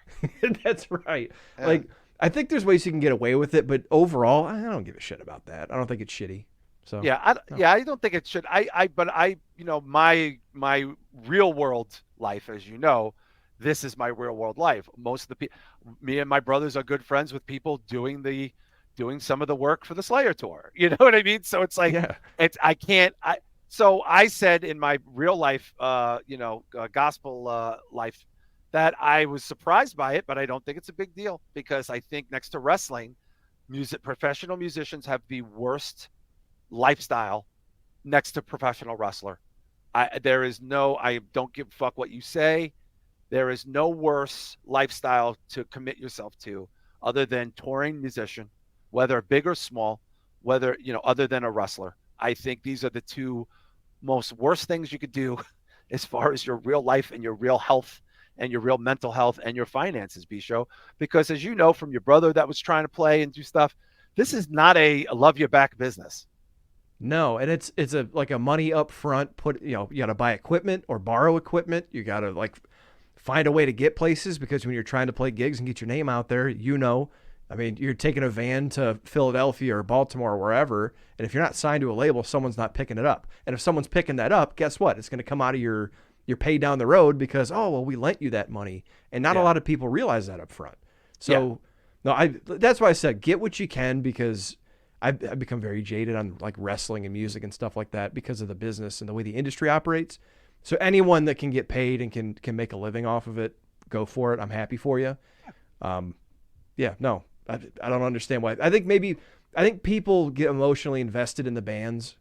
that's right. Yeah. Like I think there's ways you can get away with it, but overall, I don't give a shit about that. I don't think it's shitty. So no. Yeah, I don't think it should. But my real world life, as you know, this is my real world life. Most of the people, me and my brothers are good friends with people doing some of the work for the Slayer tour. You know what I mean? So it's like, Yeah. I can't, so I said in my real life, gospel life, that I was surprised by it, but I don't think it's a big deal because I think next to wrestling, professional musicians have the worst lifestyle next to professional wrestler. There is no, I don't give a fuck what you say. There is no worse lifestyle to commit yourself to other than touring musician, whether big or small, whether, other than a wrestler. I think these are the two most worst things you could do as far as your real life and your real health and your real mental health and your finances, Bisho. Because as you know from your brother that was trying to play and do stuff, this is not a love you back business. No, and it's a like a money up front. You got to buy equipment or borrow equipment. You got to like find a way to get places because when you're trying to play gigs and get your name out there, I mean, you're taking a van to Philadelphia or Baltimore or wherever, and if you're not signed to a label, someone's not picking it up. And if someone's picking that up, guess what? It's going to come out of your pay down the road because we lent you that money, and not a Yeah. lot of people realize that up front. Yeah. So no, that's why I said get what you can because I've become very jaded on like wrestling and music and stuff like that because of the business and the way the industry operates. So anyone that can get paid and can make a living off of it, go for it. I'm happy for you. Yeah, no, I don't understand why. I think people get emotionally invested in the bands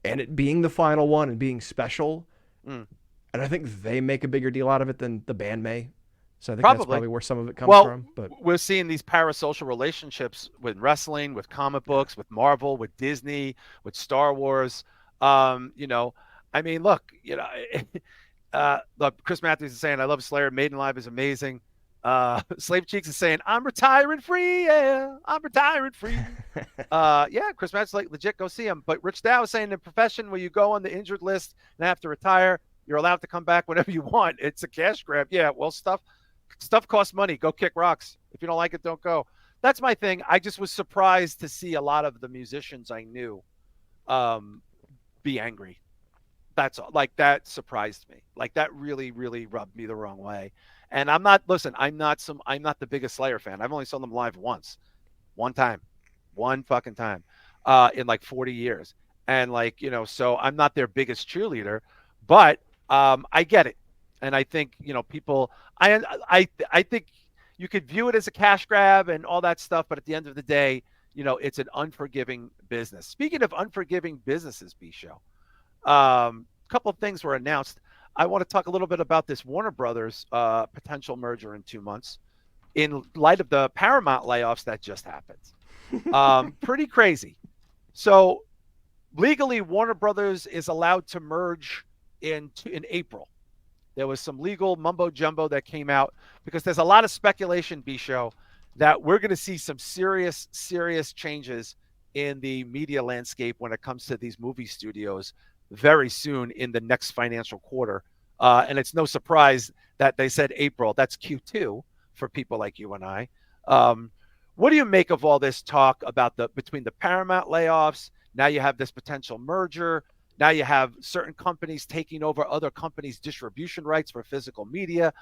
and it being the final one and being special. Mm. And I think they make a bigger deal out of it than the band may. So I think that's Probably. probably where some of it comes Well, from. But we're seeing these parasocial relationships with wrestling, with comic books, with Marvel, with Disney, with Star Wars. I mean, look, look, Chris Matthews is saying, I love Slayer. Maiden Live is amazing. Slave Cheeks is saying, I'm retiring free. Yeah, I'm retiring free. Yeah, Chris Matthews, like, legit, go see him. But Rich Dow is saying, in profession where you go on the injured list and have to retire, you're allowed to come back whenever you want. It's a cash grab. Yeah, well, stuff costs money. Go kick rocks. If you don't like it, don't go. That's my thing. I just was surprised to see a lot of the musicians I knew be angry. That's all. Like, that surprised me. Like, that really, really rubbed me the wrong way. And I'm not the biggest Slayer fan. I've only saw them live one time, one fucking time, in like 40 years. And like, so I'm not their biggest cheerleader, but I get it. And I think, people, I think you could view it as a cash grab and all that stuff, but at the end of the day, it's an unforgiving business. Speaking of unforgiving businesses, B-Show, a couple of things were announced. I want to talk a little bit about this Warner Brothers potential merger in 2 months in light of the Paramount layoffs that just happened. Pretty crazy. So legally, Warner Brothers is allowed to merge in April. There was some legal mumbo jumbo that came out because there's a lot of speculation, B-Show, that we're going to see some serious, serious changes in the media landscape when it comes to these movie studios very soon in the next financial quarter. And it's no surprise that they said April. That's Q2 for people like you and I. What do you make of all this talk about between the Paramount layoffs? Now you have this potential merger. Now you have certain companies taking over other companies' distribution rights for physical media.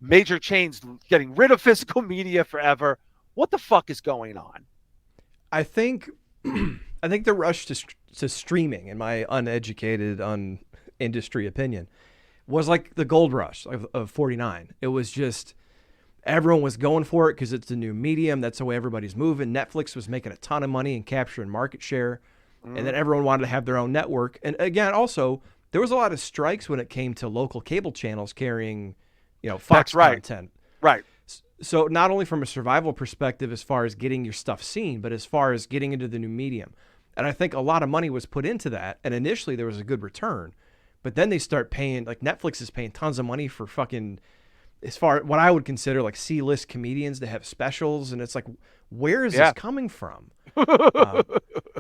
Major chains getting rid of physical media forever. What the fuck is going on? I think the rush to streaming, in my uneducated, industry opinion, was like the gold rush of 49. It was just everyone was going for it because it's a new medium. That's the way everybody's moving. Netflix was making a ton of money and capturing market share. And then everyone wanted to have their own network. And again, also, there was a lot of strikes when it came to local cable channels carrying, Fox content. Right. So not only from a survival perspective as far as getting your stuff seen, but as far as getting into the new medium. And I think a lot of money was put into that. And initially there was a good return. But then they start paying, like Netflix is paying tons of money for fucking as far what I would consider like C-list comedians that have specials, and it's like, where is this Yeah. coming from? Uh,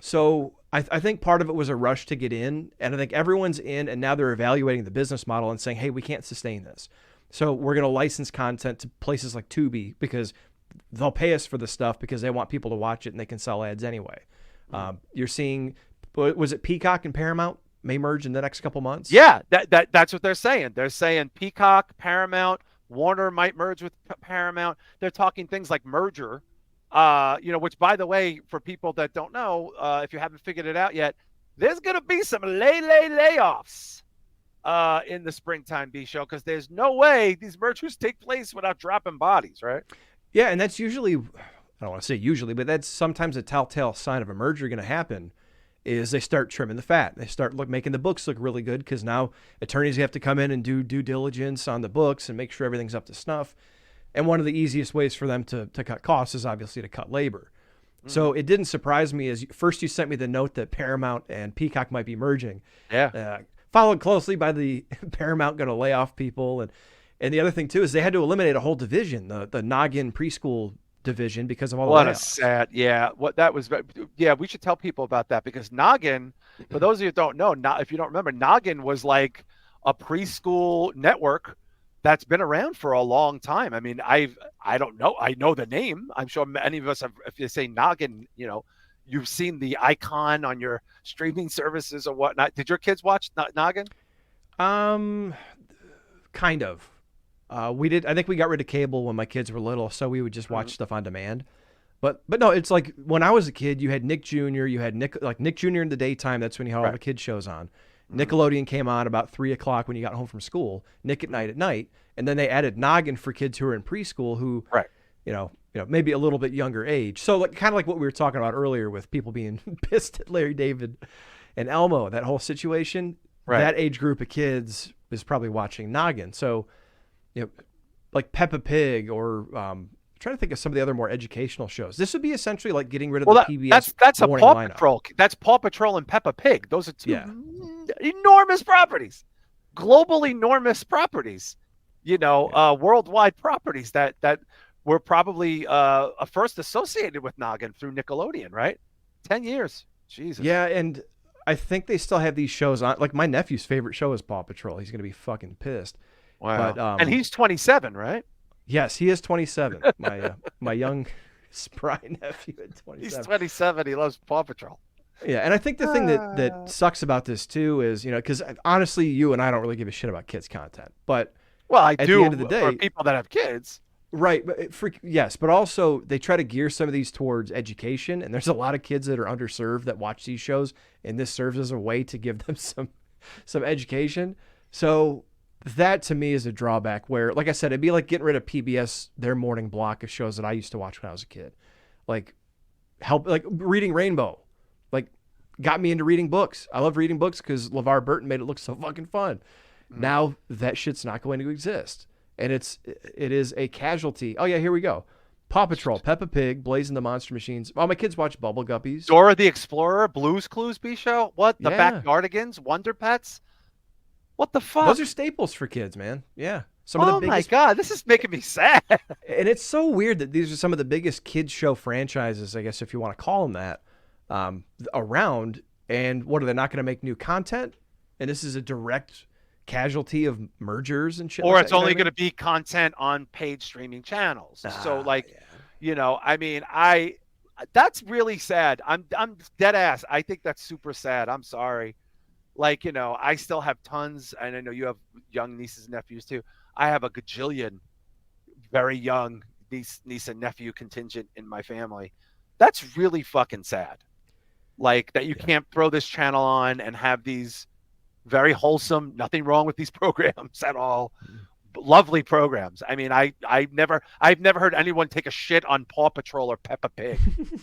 so I think part of it was a rush to get in, and I think everyone's in, and now they're evaluating the business model and saying, hey, we can't sustain this. So we're going to license content to places like Tubi because they'll pay us for the stuff because they want people to watch it and they can sell ads anyway. You're seeing, was it Peacock and Paramount may merge in the next couple months? Yeah, that's what they're saying. They're saying Peacock, Paramount, Warner might merge with Paramount. They're talking things like merger, which, by the way, for people that don't know, if you haven't figured it out yet, there's going to be some layoffs in the springtime B show, because there's no way these mergers take place without dropping bodies, right? Yeah, and that's usually, I don't want to say usually, but that's sometimes a telltale sign of a merger going to happen is they start trimming the fat. They start making the books look really good because now attorneys have to come in and do due diligence on the books and make sure everything's up to snuff. And one of the easiest ways for them to cut costs is obviously to cut labor. So it didn't surprise me as first you sent me the note that Paramount and Peacock might be merging. Yeah. Followed closely by the Paramount going to lay off people. And the other thing, too, is they had to eliminate a whole division, the Noggin preschool division, because of all the What a layoffs. sad, yeah. What that was, yeah. We should tell people about that, because Noggin, for those of you who don't know, if you don't remember, Noggin was like a preschool network that's been around for a long time. I mean, I don't know, I know the name. I'm sure many of us have. If you say Noggin, you've seen the icon on your streaming services or whatnot. Did your kids watch Noggin? Um, kind of. We did. I think we got rid of cable when my kids were little, so we would just watch stuff on demand. But no, it's like when I was a kid, you had Nick Jr., you had Nick Jr. in the daytime. That's when you had all the kids shows on. Nickelodeon came on about 3:00 when you got home from school. Nick at night, and then they added Noggin for kids who are in preschool who, Right. Maybe a little bit younger age. So kind of like what we were talking about earlier with people being pissed at Larry David and Elmo, that whole situation. Right. That age group of kids is probably watching Noggin. So, like Peppa Pig or trying to think of some of the other more educational shows. This would be essentially like getting rid of the PBS that's a morning Paw lineup. Patrol. That's Paw Patrol and Peppa Pig. Those are two Yeah. enormous properties, global enormous properties. Worldwide properties that were probably first associated with Noggin through Nickelodeon, right? 10 years. Jesus. Yeah, and I think they still have these shows on. Like my nephew's favorite show is Paw Patrol. He's going to be fucking pissed. Wow. But, and he's 27, right? Yes, he is 27. My young spry nephew at 27. He's 27. He loves Paw Patrol. Yeah, and I think the thing that sucks about this too is, because honestly, you and I don't really give a shit about kids' content. But Well, I at do the end of the day, for people that have kids. right? But also they try to gear some of these towards education, and there's a lot of kids that are underserved that watch these shows, and this serves as a way to give them some education. So that to me is a drawback. Where, like I said, it'd be like getting rid of PBS, their morning block of shows that I used to watch when I was a kid, like Reading Rainbow. Got me into reading books. I love reading books because LeVar Burton made it look so fucking fun. Now that shit's not going to exist. And it is a casualty. Oh yeah, here we go. Paw Patrol, Peppa Pig, Blaze and the Monster Machines. Oh, my kids watch Bubble Guppies. Dora the Explorer, Blue's Clues, B-Show. What? The Yeah. Backyardigans, Wonder Pets. What the fuck? Those are staples for kids, man. Yeah. Some of the biggest. My God, this is making me sad. And it's so weird that these are some of the biggest kids show franchises, I guess, if you want to call them that, around. And what, are they not going to make new content? And this is a direct casualty of mergers and shit. Or like it's that, only you know going to be content on paid streaming channels. So yeah. I mean, that's really sad. I'm dead ass. I think that's super sad. I'm sorry. I still have tons, and I know you have young nieces and nephews too. I have a gajillion very young niece and nephew contingent in my family. That's really fucking sad. That you can't throw this channel on and have these very wholesome, nothing wrong with these programs at all. Lovely programs. I mean, I've never heard anyone take a shit on Paw Patrol or Peppa Pig.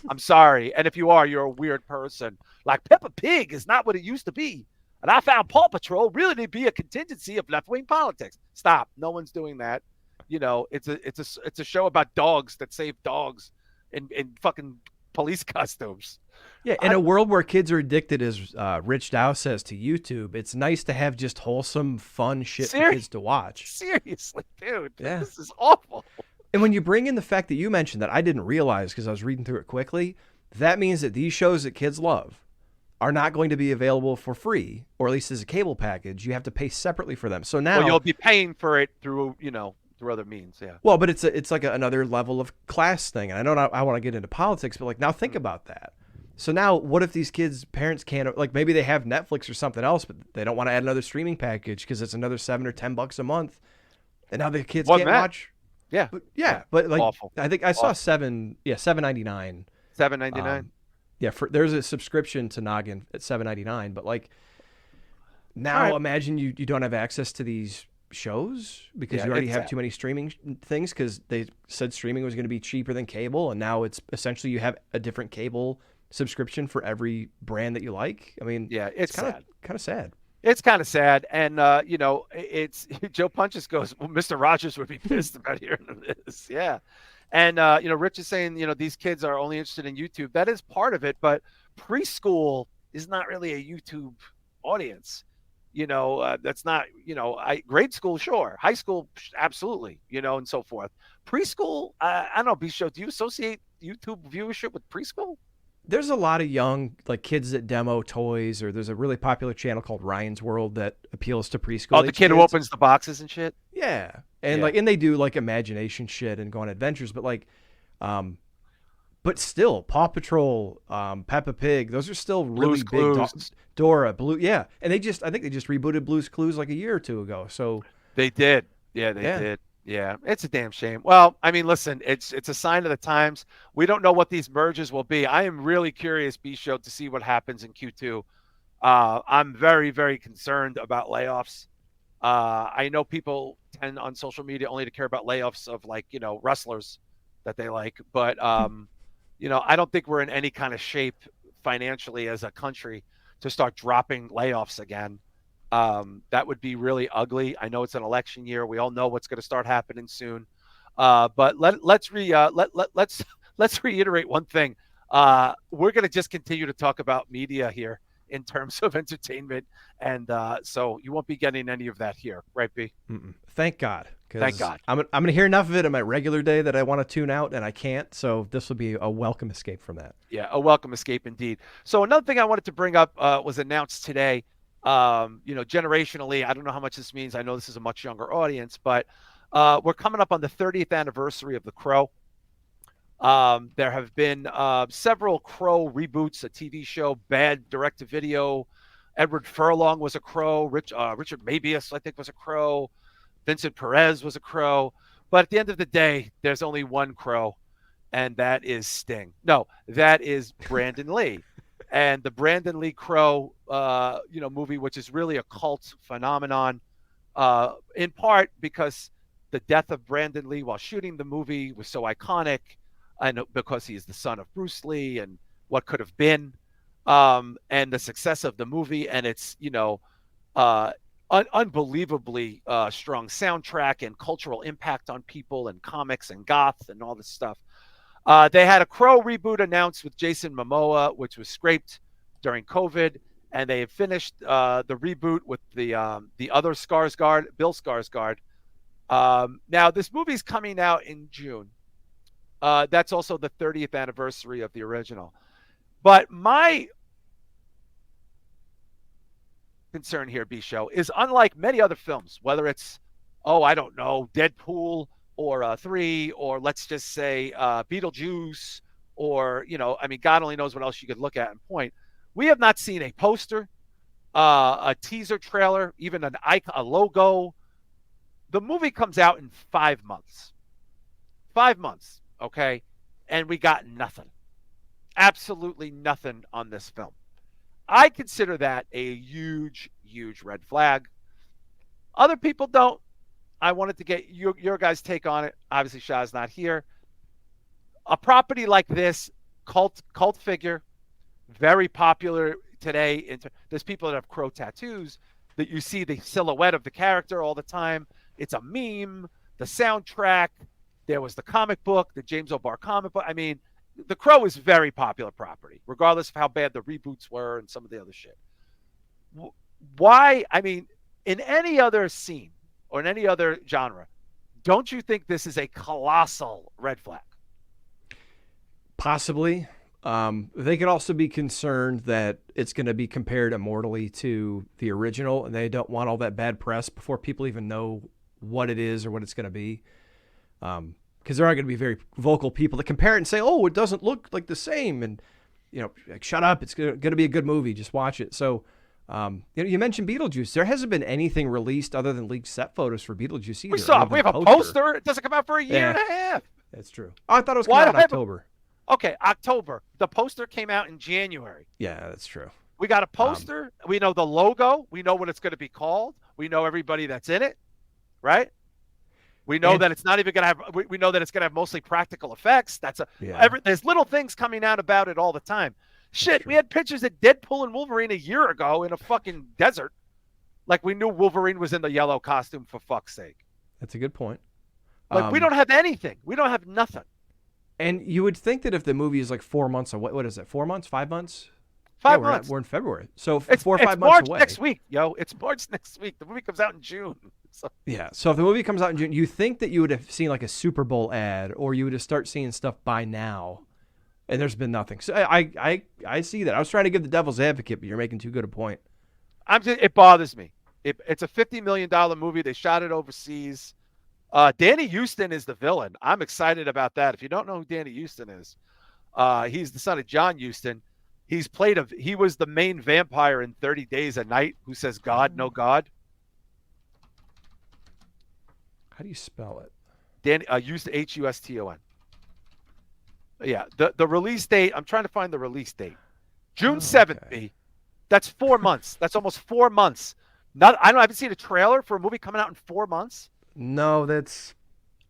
I'm sorry. And if you are, you're a weird person. Peppa Pig is not what it used to be. And I found Paw Patrol really to be a contingency of left-wing politics. Stop. No one's doing that. It's a show about dogs that save dogs in fucking police costumes. Yeah, in I a world where kids are addicted, as Rich Dow says, to YouTube, it's nice to have just wholesome, fun shit for ser- kids to watch. seriously, dude, Yeah. this is awful. And when you bring in the fact that you mentioned that I didn't realize because I was reading through it quickly, that means that these shows that kids love are not going to be available for free, or at least as a cable package. You have to pay separately for them. So Well, now, you'll be paying for it through, through other means. Yeah. well, but it's like another level of class thing. And I know not, I want to get into politics, but like now think about that. So now, what if these kids' parents can't, like, maybe they have Netflix or something else, but they don't want to add another streaming package because it's another $7 or $10 a month, and now the kids More than can't that. watch. Yeah. But yeah, but like, Awful. I think I saw Awful. $7.99. $7.99. Yeah, there's a subscription to Noggin at $7.99, but like All now right. imagine you don't have access to these shows because Yeah, you already it's have sad. too many streaming things because they said streaming was going to be cheaper than cable, and now it's essentially you have a different cable subscription for every brand that you like. I mean, Yeah, it's it's sad. kind of sad. It's kind of sad, and it's Joe Punches goes. Well, Mr. Rogers would be pissed about hearing this. Yeah, and Rich is saying these kids are only interested in YouTube. That is part of it, but preschool is not really a YouTube audience. That's not grade school, sure, high school, absolutely, and so forth. Preschool, I don't know. B show, do you associate YouTube viewership with preschool? There's a lot of young like kids that demo toys, or there's a really popular channel called Ryan's World that appeals to Oh, preschool the age kid who kids. opens the boxes and shit. Yeah, and Yeah. like and they do like imagination shit and go on adventures, but like, um, but still, Paw Patrol, Peppa Pig, those are still really Blue's big. Clues. Dora, Blue, yeah, and I think they just rebooted Blue's Clues like a year or two ago. So They did. Yeah, they yeah, did. Yeah, it's a damn shame. Well, I mean, listen, it's a sign of the times. We don't know what these merges will be. I am really curious, B show, to see what happens in Q2. I'm very, very concerned about layoffs. I know people tend on social media only to care about layoffs of like wrestlers that they like, but I don't think we're in any kind of shape financially as a country to start dropping layoffs again. That would be really ugly. I know it's an election year. We all know what's going to start happening soon. But let's reiterate one thing. We're going to just continue to talk about media here in terms of entertainment, and so you won't be getting any of that here, right, B? thank God, Thank because God. I'm gonna hear enough of it on my regular day that I want to tune out and I can't. So this will be a welcome escape from that. Yeah, a welcome escape indeed. So another thing I wanted to bring up was announced today. Generationally, I don't know how much this means. I know this is a much younger audience, but we're coming up on the 30th anniversary of The Crow. There have been several Crow reboots, a TV show, bad direct-to-video. Edward Furlong was a Crow. Richard Mabius, I think, was a Crow. Vincent Perez was a Crow. But at the end of the day, there's only one Crow, and that is Sting. No, that is Brandon Lee. And the Brandon Lee Crow, movie, which is really a cult phenomenon, in part because the death of Brandon Lee while shooting the movie was so iconic, and because he is the son of Bruce Lee and what could have been, and the success of the movie and its, unbelievably strong soundtrack and cultural impact on people and comics and goth and all this stuff. They had a Crow reboot announced with Jason Momoa, which was scraped during COVID, and they have finished the reboot with the other Skarsgård, Bill Skarsgård. Now this movie's coming out in June. That's also the 30th anniversary of the original. But my concern here, B show, is unlike many other films, whether it's, I don't know, Deadpool or 3, or let's just say Beetlejuice, or, I mean, God only knows what else you could look at and point. We have not seen a poster, a teaser trailer, even an icon, a logo. The movie comes out in 5 months. 5 months, okay? And we got nothing. Absolutely nothing on this film. I consider that a huge, huge red flag. Other people don't. I wanted to get your guys' take on it. Obviously, Shah's not here. A property like this, cult figure, very popular today. There's people that have Crow tattoos that you see the silhouette of the character all the time. It's a meme. The soundtrack. There was the comic book, the James O'Barr comic book. I mean, The Crow is very popular property, regardless of how bad the reboots were and some of the other shit. Why? I mean, in any other scene or in any other genre, don't you think this is a colossal red flag? Possibly. They could also be concerned that it's going to be compared immortally to the original, and they don't want all that bad press before people even know what it is or what it's going to be. Because there are going to be very vocal people that compare it and say, "Oh, it doesn't look like the same," and like, shut up. It's going to be a good movie. Just watch it. So, you mentioned Beetlejuice. There hasn't been anything released other than leaked set photos for Beetlejuice either. We have a poster. It doesn't come out for a year and a half. That's true. Oh, I thought it was coming out in October. Okay, October. The poster came out in January. Yeah, that's true. We got a poster. We know the logo. We know what it's going to be called. We know everybody that's in it, right? We know that it's not even going to have. We know that it's going to have mostly practical effects. There's little things coming out about it all the time. Shit, we had pictures of Deadpool and Wolverine a year ago in a fucking desert. Like we knew Wolverine was in the yellow costume, for fuck's sake. That's a good point. Like we don't have anything. We don't have nothing. And you would think that if the movie is like 4 months away, what is it? 4 months? 5 months? 5 months. We're in February, so it's 4 or 5 March months away. Next week, yo. It's March next week. The movie comes out in June. So. Yeah. So if the movie comes out in June, you think that you would have seen like a Super Bowl ad, or you would have start seeing stuff by now, and there's been nothing. So I see that. I was trying to give the devil's advocate, but you're making too good a point. It bothers me. It's a $50 million movie. They shot it overseas. Danny Houston is the villain. I'm excited about that. If you don't know who Danny Houston is, he's the son of John Houston. He was the main vampire in 30 Days a Night who says God, no God. How do you spell it? Danny Houston, Huston. Yeah, the release date. I'm trying to find the release date. June 7th. Okay. That's 4 months. That's almost 4 months. I haven't seen a trailer for a movie coming out in 4 months. No,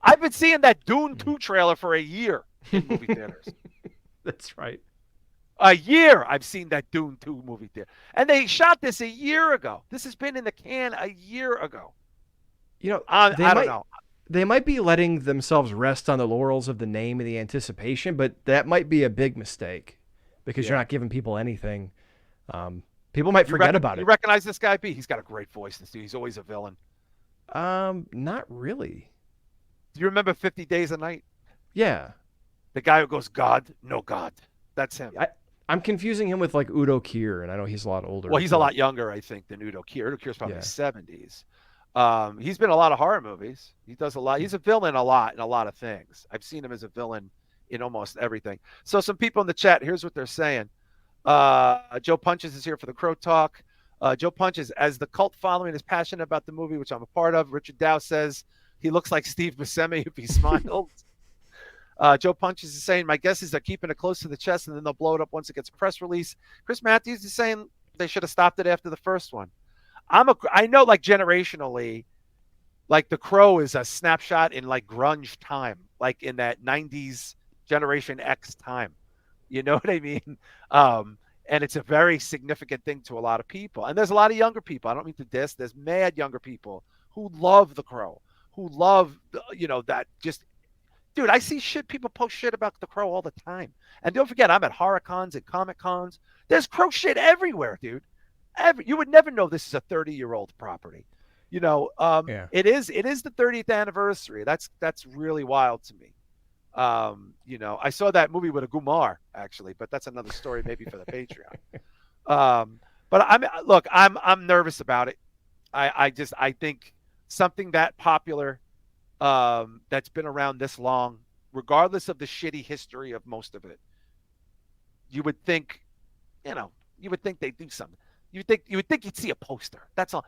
I've been seeing that Dune 2 trailer for a year in movie theaters. That's right. A year I've seen that Dune 2 movie theater. And they shot this a year ago. This has been in the can a year ago. I don't know. They might be letting themselves rest on the laurels of the name and the anticipation, but that might be a big mistake because you're not giving people anything. People might forget about it. You recognize this guy, B? He's got a great voice. He's always a villain. Not really. Do you remember 50 Days a Night? Yeah. The guy who goes, God, no God. That's him. I'm confusing him with like Udo Kier, and I know he's a lot older. Well, he's a lot younger, I think, than Udo Kier. Udo Kier's probably 70s. He's been in a lot of horror movies. He does a lot. He's a villain in a lot of things. I've seen him as a villain in almost everything. So some people in the chat, here's what they're saying. Joe Punches is here for the Crow Talk. Joe Punches, as the cult following is passionate about the movie, which I'm a part of. Richard Dow says he looks like Steve Buscemi if he smiled. Joe Punches is saying, my guess is they're keeping it close to the chest and then they'll blow it up once it gets a press release. Chris Matthews is saying they should have stopped it after the first one. I know, like, generationally, like The Crow is a snapshot in like grunge time, like in that 90s Generation X time. You know what I mean? And it's a very significant thing to a lot of people. And there's a lot of younger people. I don't mean to diss. There's mad younger people who love The Crow, who love, that just, dude, I see people post shit about The Crow all the time. And don't forget, I'm at horror cons and comic cons. There's Crow shit everywhere, dude. You would never know this is a 30-year-old property. It is the 30th anniversary. That's really wild to me. I saw that movie with a Gumar actually, but that's another story maybe for the Patreon. But I'm nervous about it. I think something that popular, that's been around this long, regardless of the shitty history of most of it, you would think they'd do something. You would think you'd see a poster. That's all.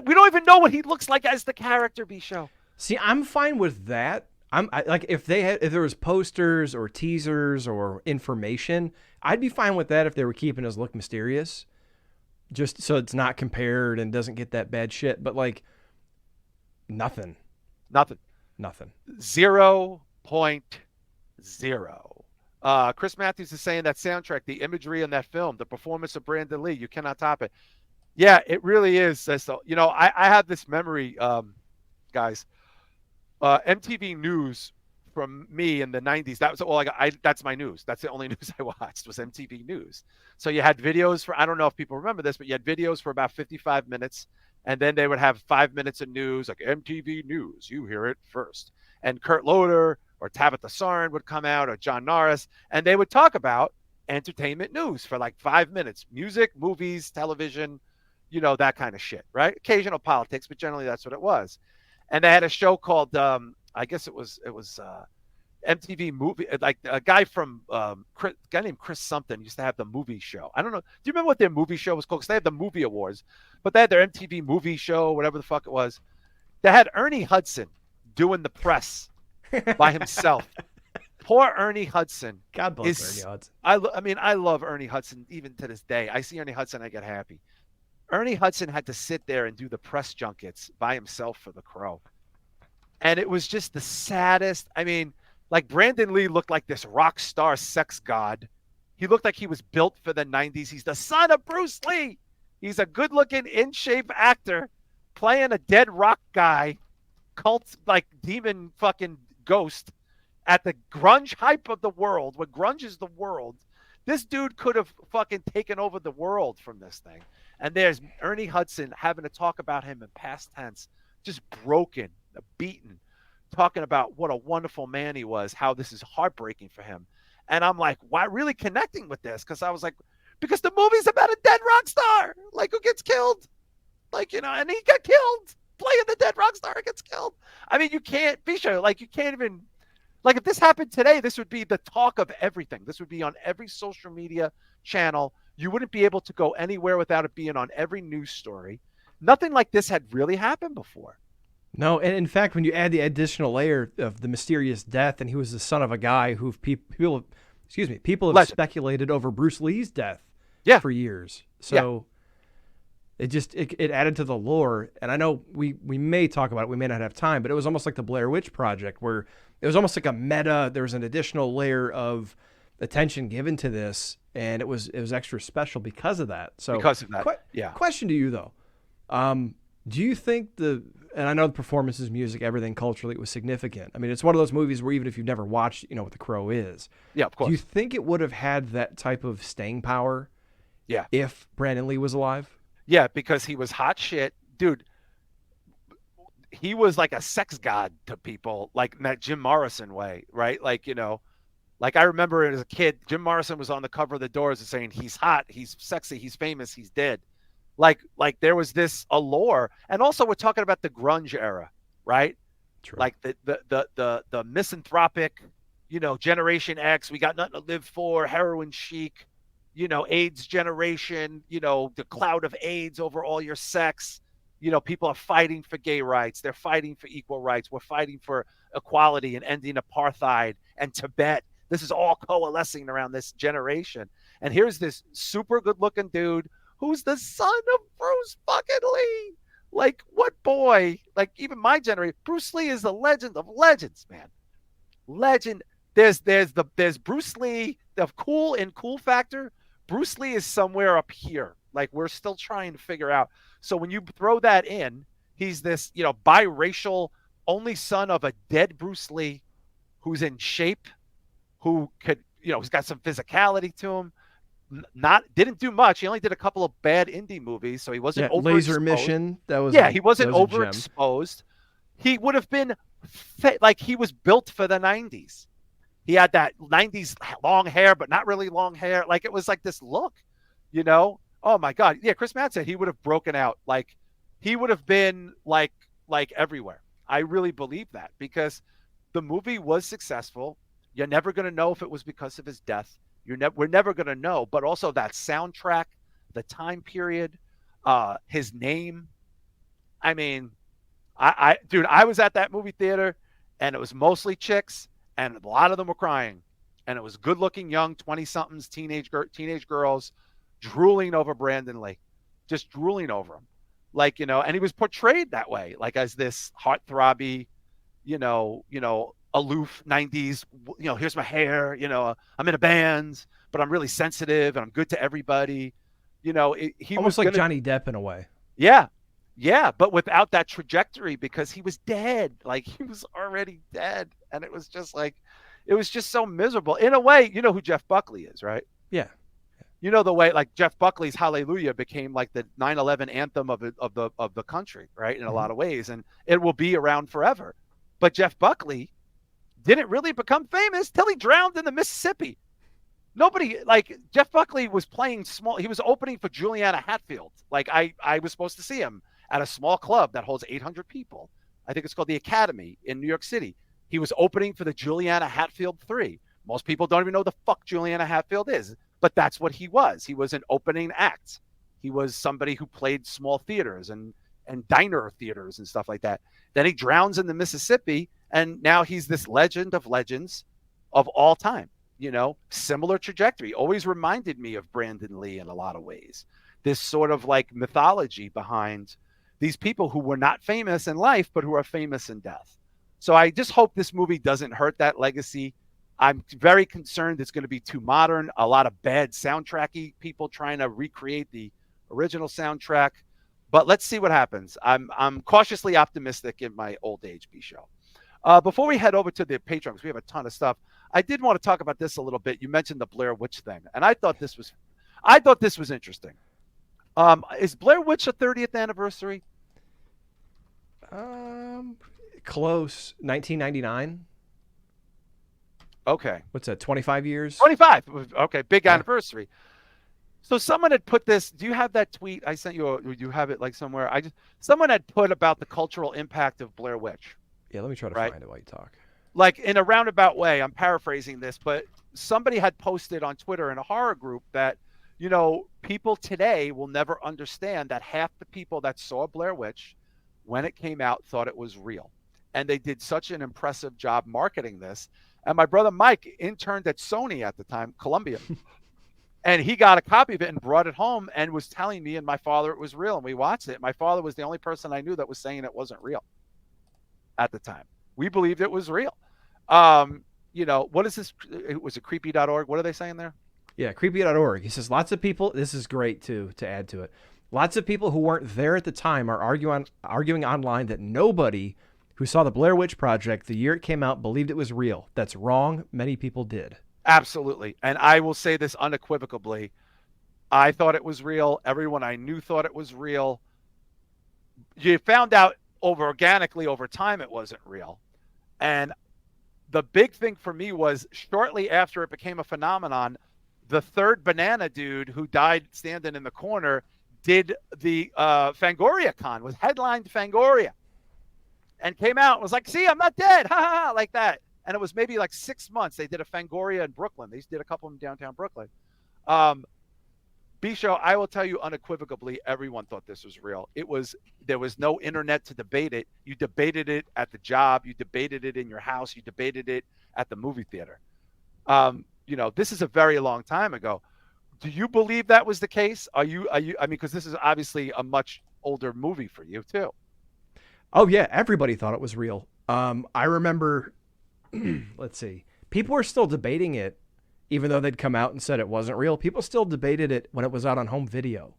We don't even know what he looks like as the character, B-Show. See, I'm fine with that. Like if there was posters or teasers or information, I'd be fine with that if they were keeping his look mysterious, just so it's not compared and doesn't get that bad shit. But like, nothing. 0.0. Chris Matthews is saying that soundtrack, the imagery in that film, the performance of Brandon Lee, you cannot top it. Yeah, it really is. So, I have this memory, guys. MTV News from me in the 90s. That was all I got. That's my news. That's the only news I watched was MTV News. So you had videos for, I don't know if people remember this, but you had videos for about 55 minutes. And then they would have 5 minutes of news, like MTV News. You hear it first. And Kurt Loder or Tabitha Sarn would come out, or John Norris, and they would talk about entertainment news for like 5 minutes: music, movies, television, that kind of shit, right? Occasional politics, but generally that's what it was. And they had a show called, I guess it was MTV movie, like a guy from guy named Chris something used to have the movie show. I don't know. Do you remember what their movie show was called? Because they had the movie awards, but they had their MTV movie show, whatever the fuck it was. They had Ernie Hudson doing the press by himself. Poor Ernie Hudson. God bless Ernie Hudson. I mean, I love Ernie Hudson even to this day. I see Ernie Hudson, I get happy. Ernie Hudson had to sit there and do the press junkets by himself for The Crow. And it was just the saddest. I mean, like Brandon Lee looked like this rock star sex god. He looked like he was built for the 90s. He's the son of Bruce Lee. He's a good-looking, in-shape actor playing a dead rock guy, cult, like demon fucking ghost at the grunge hype of the world, when grunge is the world. This dude could have fucking taken over the world from this thing. And there's Ernie Hudson having to talk about him in past tense, just broken, beaten, talking about what a wonderful man he was, how this is heartbreaking for him. And I'm like, why really connecting with this? Because I was like, because the movie's about a dead rock star, like who gets killed, like, and he got killed playing the dead rock star, gets killed. I mean, you can't be sure, like, you can't even, like, if this happened today, this would be the talk of everything. This would be on every social media channel. You wouldn't be able to go anywhere without it being on every news story. Nothing like this had really happened before. No, and in fact, when you add the additional layer of the mysterious death, and he was the son of a guy who people have Legend. speculated over Bruce Lee's death for years. So it added to the lore. And I know we may talk about it, we may not have time, but it was almost like the Blair Witch Project, where it was almost like a meta. There was an additional layer of attention given to this, and it was extra special because of that. So because of that, Question to you though. Do you think and I know the performances, music, everything culturally, it was significant. I mean, it's one of those movies where even if you've never watched, you know what The Crow is. Yeah, of course. Do you think it would have had that type of staying power? Yeah. If Brandon Lee was alive? Yeah, because he was hot shit. Dude, he was like a sex god to people, like in that Jim Morrison way, right? Like, like I remember as a kid, Jim Morrison was on the cover of the Doors and saying, he's hot, he's sexy, he's famous, he's dead. Like there was this allure. And also we're talking about the grunge era, right? True. Like the misanthropic, Generation X, we got nothing to live for, heroin chic, AIDS generation, the cloud of AIDS over all your sex. People are fighting for gay rights. They're fighting for equal rights. We're fighting for equality and ending apartheid and Tibet. This is all coalescing around this generation. And here's this super good looking dude who's the son of Bruce fucking Lee. Like, what boy? Like, even my generation, Bruce Lee is the legend of legends, man. Legend. There's Bruce Lee, the cool factor. Bruce Lee is somewhere up here. Like, we're still trying to figure out. So when you throw that in, he's this, biracial, only son of a dead Bruce Lee, who's in shape, who could, he's got some physicality to him. Didn't do much. He only did a couple of bad indie movies, so he wasn't overexposed. Laser Mission. He wasn't overexposed. He would have been like he was built for the 90s. He had that 90s long hair, but not really long hair. Like it was like this look, Oh my God. Yeah, Chris Matt said he would have broken out. Like he would have been like everywhere. I really believe that because the movie was successful. You're never going to know if it was because of his death. We're never going to know. But also that soundtrack, the time period, his name. I mean, dude, I was at that movie theater and it was mostly chicks and a lot of them were crying. And it was good looking young 20-somethings, teenage girls drooling over Brandon Lee, just drooling over him. Like, and he was portrayed that way, like as this heartthrobby, aloof 90s, here's my hair, I'm in a band, but I'm really sensitive and I'm good to everybody. He almost was like Johnny Depp in a way. Yeah. Yeah, but without that trajectory because he was dead. Like he was already dead. And it was just like it was just so miserable. In a way, you know who Jeff Buckley is, right? Yeah. You know the way like Jeff Buckley's Hallelujah became like the 9/11 anthem of the country, right? In a Hmm. lot of ways, and it will be around forever. But Jeff Buckley didn't really become famous till he drowned in the Mississippi. Nobody like Jeff Buckley was playing small. He was opening for Juliana Hatfield. Like I was supposed to see him at a small club that holds 800 people. I think it's called the Academy in New York City. He was opening for the Juliana Hatfield 3. Most people don't even know the fuck Juliana Hatfield is, but that's what he was. He was an opening act. He was somebody who played small theaters and diner theaters and stuff like that. Then he drowns in the Mississippi, and now he's this legend of legends of all time. Similar trajectory. Always reminded me of Brandon Lee in a lot of ways. This sort of like mythology behind these people who were not famous in life, but who are famous in death. So I just hope this movie doesn't hurt that legacy. I'm very concerned it's going to be too modern. A lot of bad soundtracky people trying to recreate the original soundtrack. But let's see what happens. I'm cautiously optimistic in my old age, B show. Before we head over to the Patreon, because we have a ton of stuff, I did want to talk about this a little bit. You mentioned the Blair Witch thing, and I thought this was interesting. Is Blair Witch a 30th anniversary? Um, Close. 1999. Okay, What's that? 25 years? 25. Okay, big Yeah. anniversary. So someone had put this. Do you have that tweet I sent you? Or do you have it like somewhere? Someone had put about the cultural impact of Blair Witch, Yeah. Let me try to right? find it while you talk. Like in a roundabout way, I'm paraphrasing this, but somebody had posted on Twitter in a horror group that, people today will never understand that half the people that saw Blair Witch when it came out thought it was real. And they did such an impressive job marketing this. And my brother Mike interned at Sony at the time, Columbia, and he got a copy of it and brought it home and was telling me and my father it was real. And we watched it. My father was the only person I knew that was saying it wasn't real at the time. We believed it was real. What is this? It was a creepy.org. What are they saying there? Yeah, creepy.org. He says lots of people, this is great too, to add to it. Lots of people who weren't there at the time are arguing online that nobody who saw the Blair Witch Project the year it came out believed it was real. That's wrong. Many people did. Absolutely. And I will say this unequivocally. I thought it was real. Everyone I knew thought it was real. You found out organically over time it wasn't real. And the big thing for me was shortly after it became a phenomenon, the third banana dude who died standing in the corner did the Fangoria Con, was headlined Fangoria, and came out and was like, see, I'm not dead, ha ha, ha, like that. And it was maybe like 6 months. They did a Fangoria in Brooklyn. They did a couple in downtown Brooklyn. B show, I will tell you unequivocally, everyone thought this was real. There was no internet to debate it. You debated it at the job, you debated it in your house, you debated it at the movie theater. This is a very long time ago. Do you believe that was the case? Are you I mean, because this is obviously a much older movie for you too. Oh yeah, everybody thought it was real. I remember let's see. People were still debating it even though they'd come out and said it wasn't real. People still debated it when it was out on home video.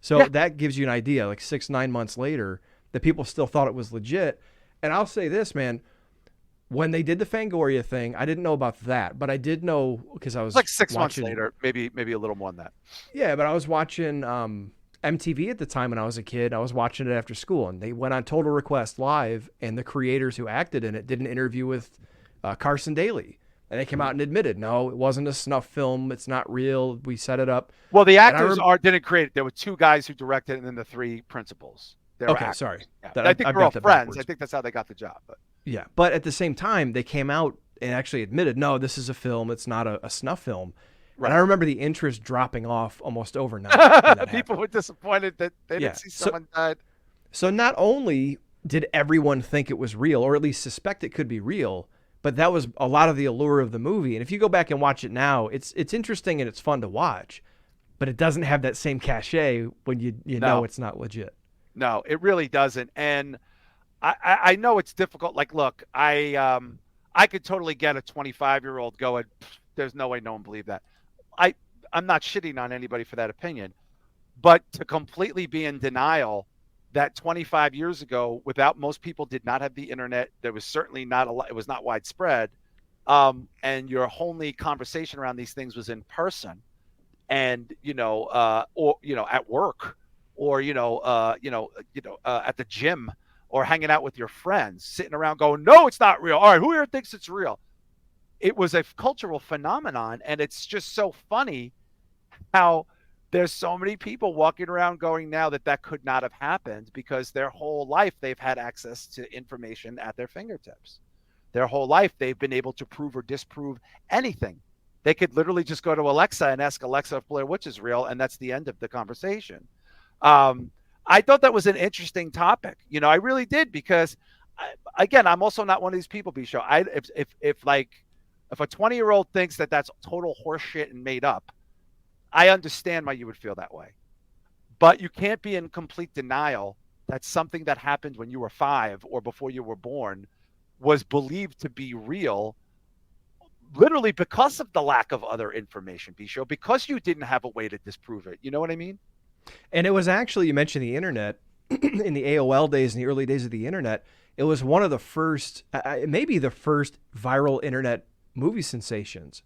So Yeah. that gives you an idea, like 6-9 months later, that people still thought it was legit. And I'll say this, man, when they did the Fangoria thing, I didn't know about that, but I did know because I was Like 6 months watching. later, maybe a little more than that. Yeah, but I was watching MTV at the time when I was a kid. I was watching it after school, and they went on Total Request Live, and the creators who acted in it did an interview with Carson Daly. And they came out and admitted, no, it wasn't a snuff film. It's not real. We set it up. Well, the And actors didn't create it. There were two guys who directed it, and then the three principals. They were okay, actors. sorry. Yeah. That, I think I've they're all got that friends. backwards. I think that's how they got the job. But Yeah, but at the same time, they came out and actually admitted, no, this is a film. It's not a snuff film. right. And I remember the interest dropping off almost overnight. when that People happened. were disappointed that they Yeah. didn't see someone died. So not only did everyone think it was real, or at least suspect it could be real, but that was a lot of the allure of the movie. And if you go back and watch it now, it's interesting and it's fun to watch, but it doesn't have that same cachet when you know No. it's not legit. No, it really doesn't. And I know it's difficult. Like, look, I could totally get a 25-year-old going, there's no way no one believed that. I'm not shitting on anybody for that opinion, but to completely be in denial that 25 years ago, without most people did not have the internet. There was certainly not a lot, it was not widespread. And your only conversation around these things was in person and, or, at work or, at the gym or hanging out with your friends, sitting around going, no, it's not real. All right, who here thinks it's real? It was a cultural phenomenon. And it's just so funny how there's so many people walking around going now that that could not have happened because their whole life they've had access to information at their fingertips. Their whole life they've been able to prove or disprove anything. They could literally just go to Alexa and ask Alexa if Blair Witch is real, and that's the end of the conversation. Um, I thought that was an interesting topic. I really did because, again, I'm also not one of these people. Be show. If a 20-year-old thinks that that's total horseshit and made up, I understand why you would feel that way. But you can't be in complete denial that something that happened when you were 5 or before you were born was believed to be real, literally because of the lack of other information, Bisho, because you didn't have a way to disprove it. You know what I mean? And it was actually, you mentioned the internet, in the AOL days, in the early days of the internet, it was one of the first, maybe the first viral internet movie sensations.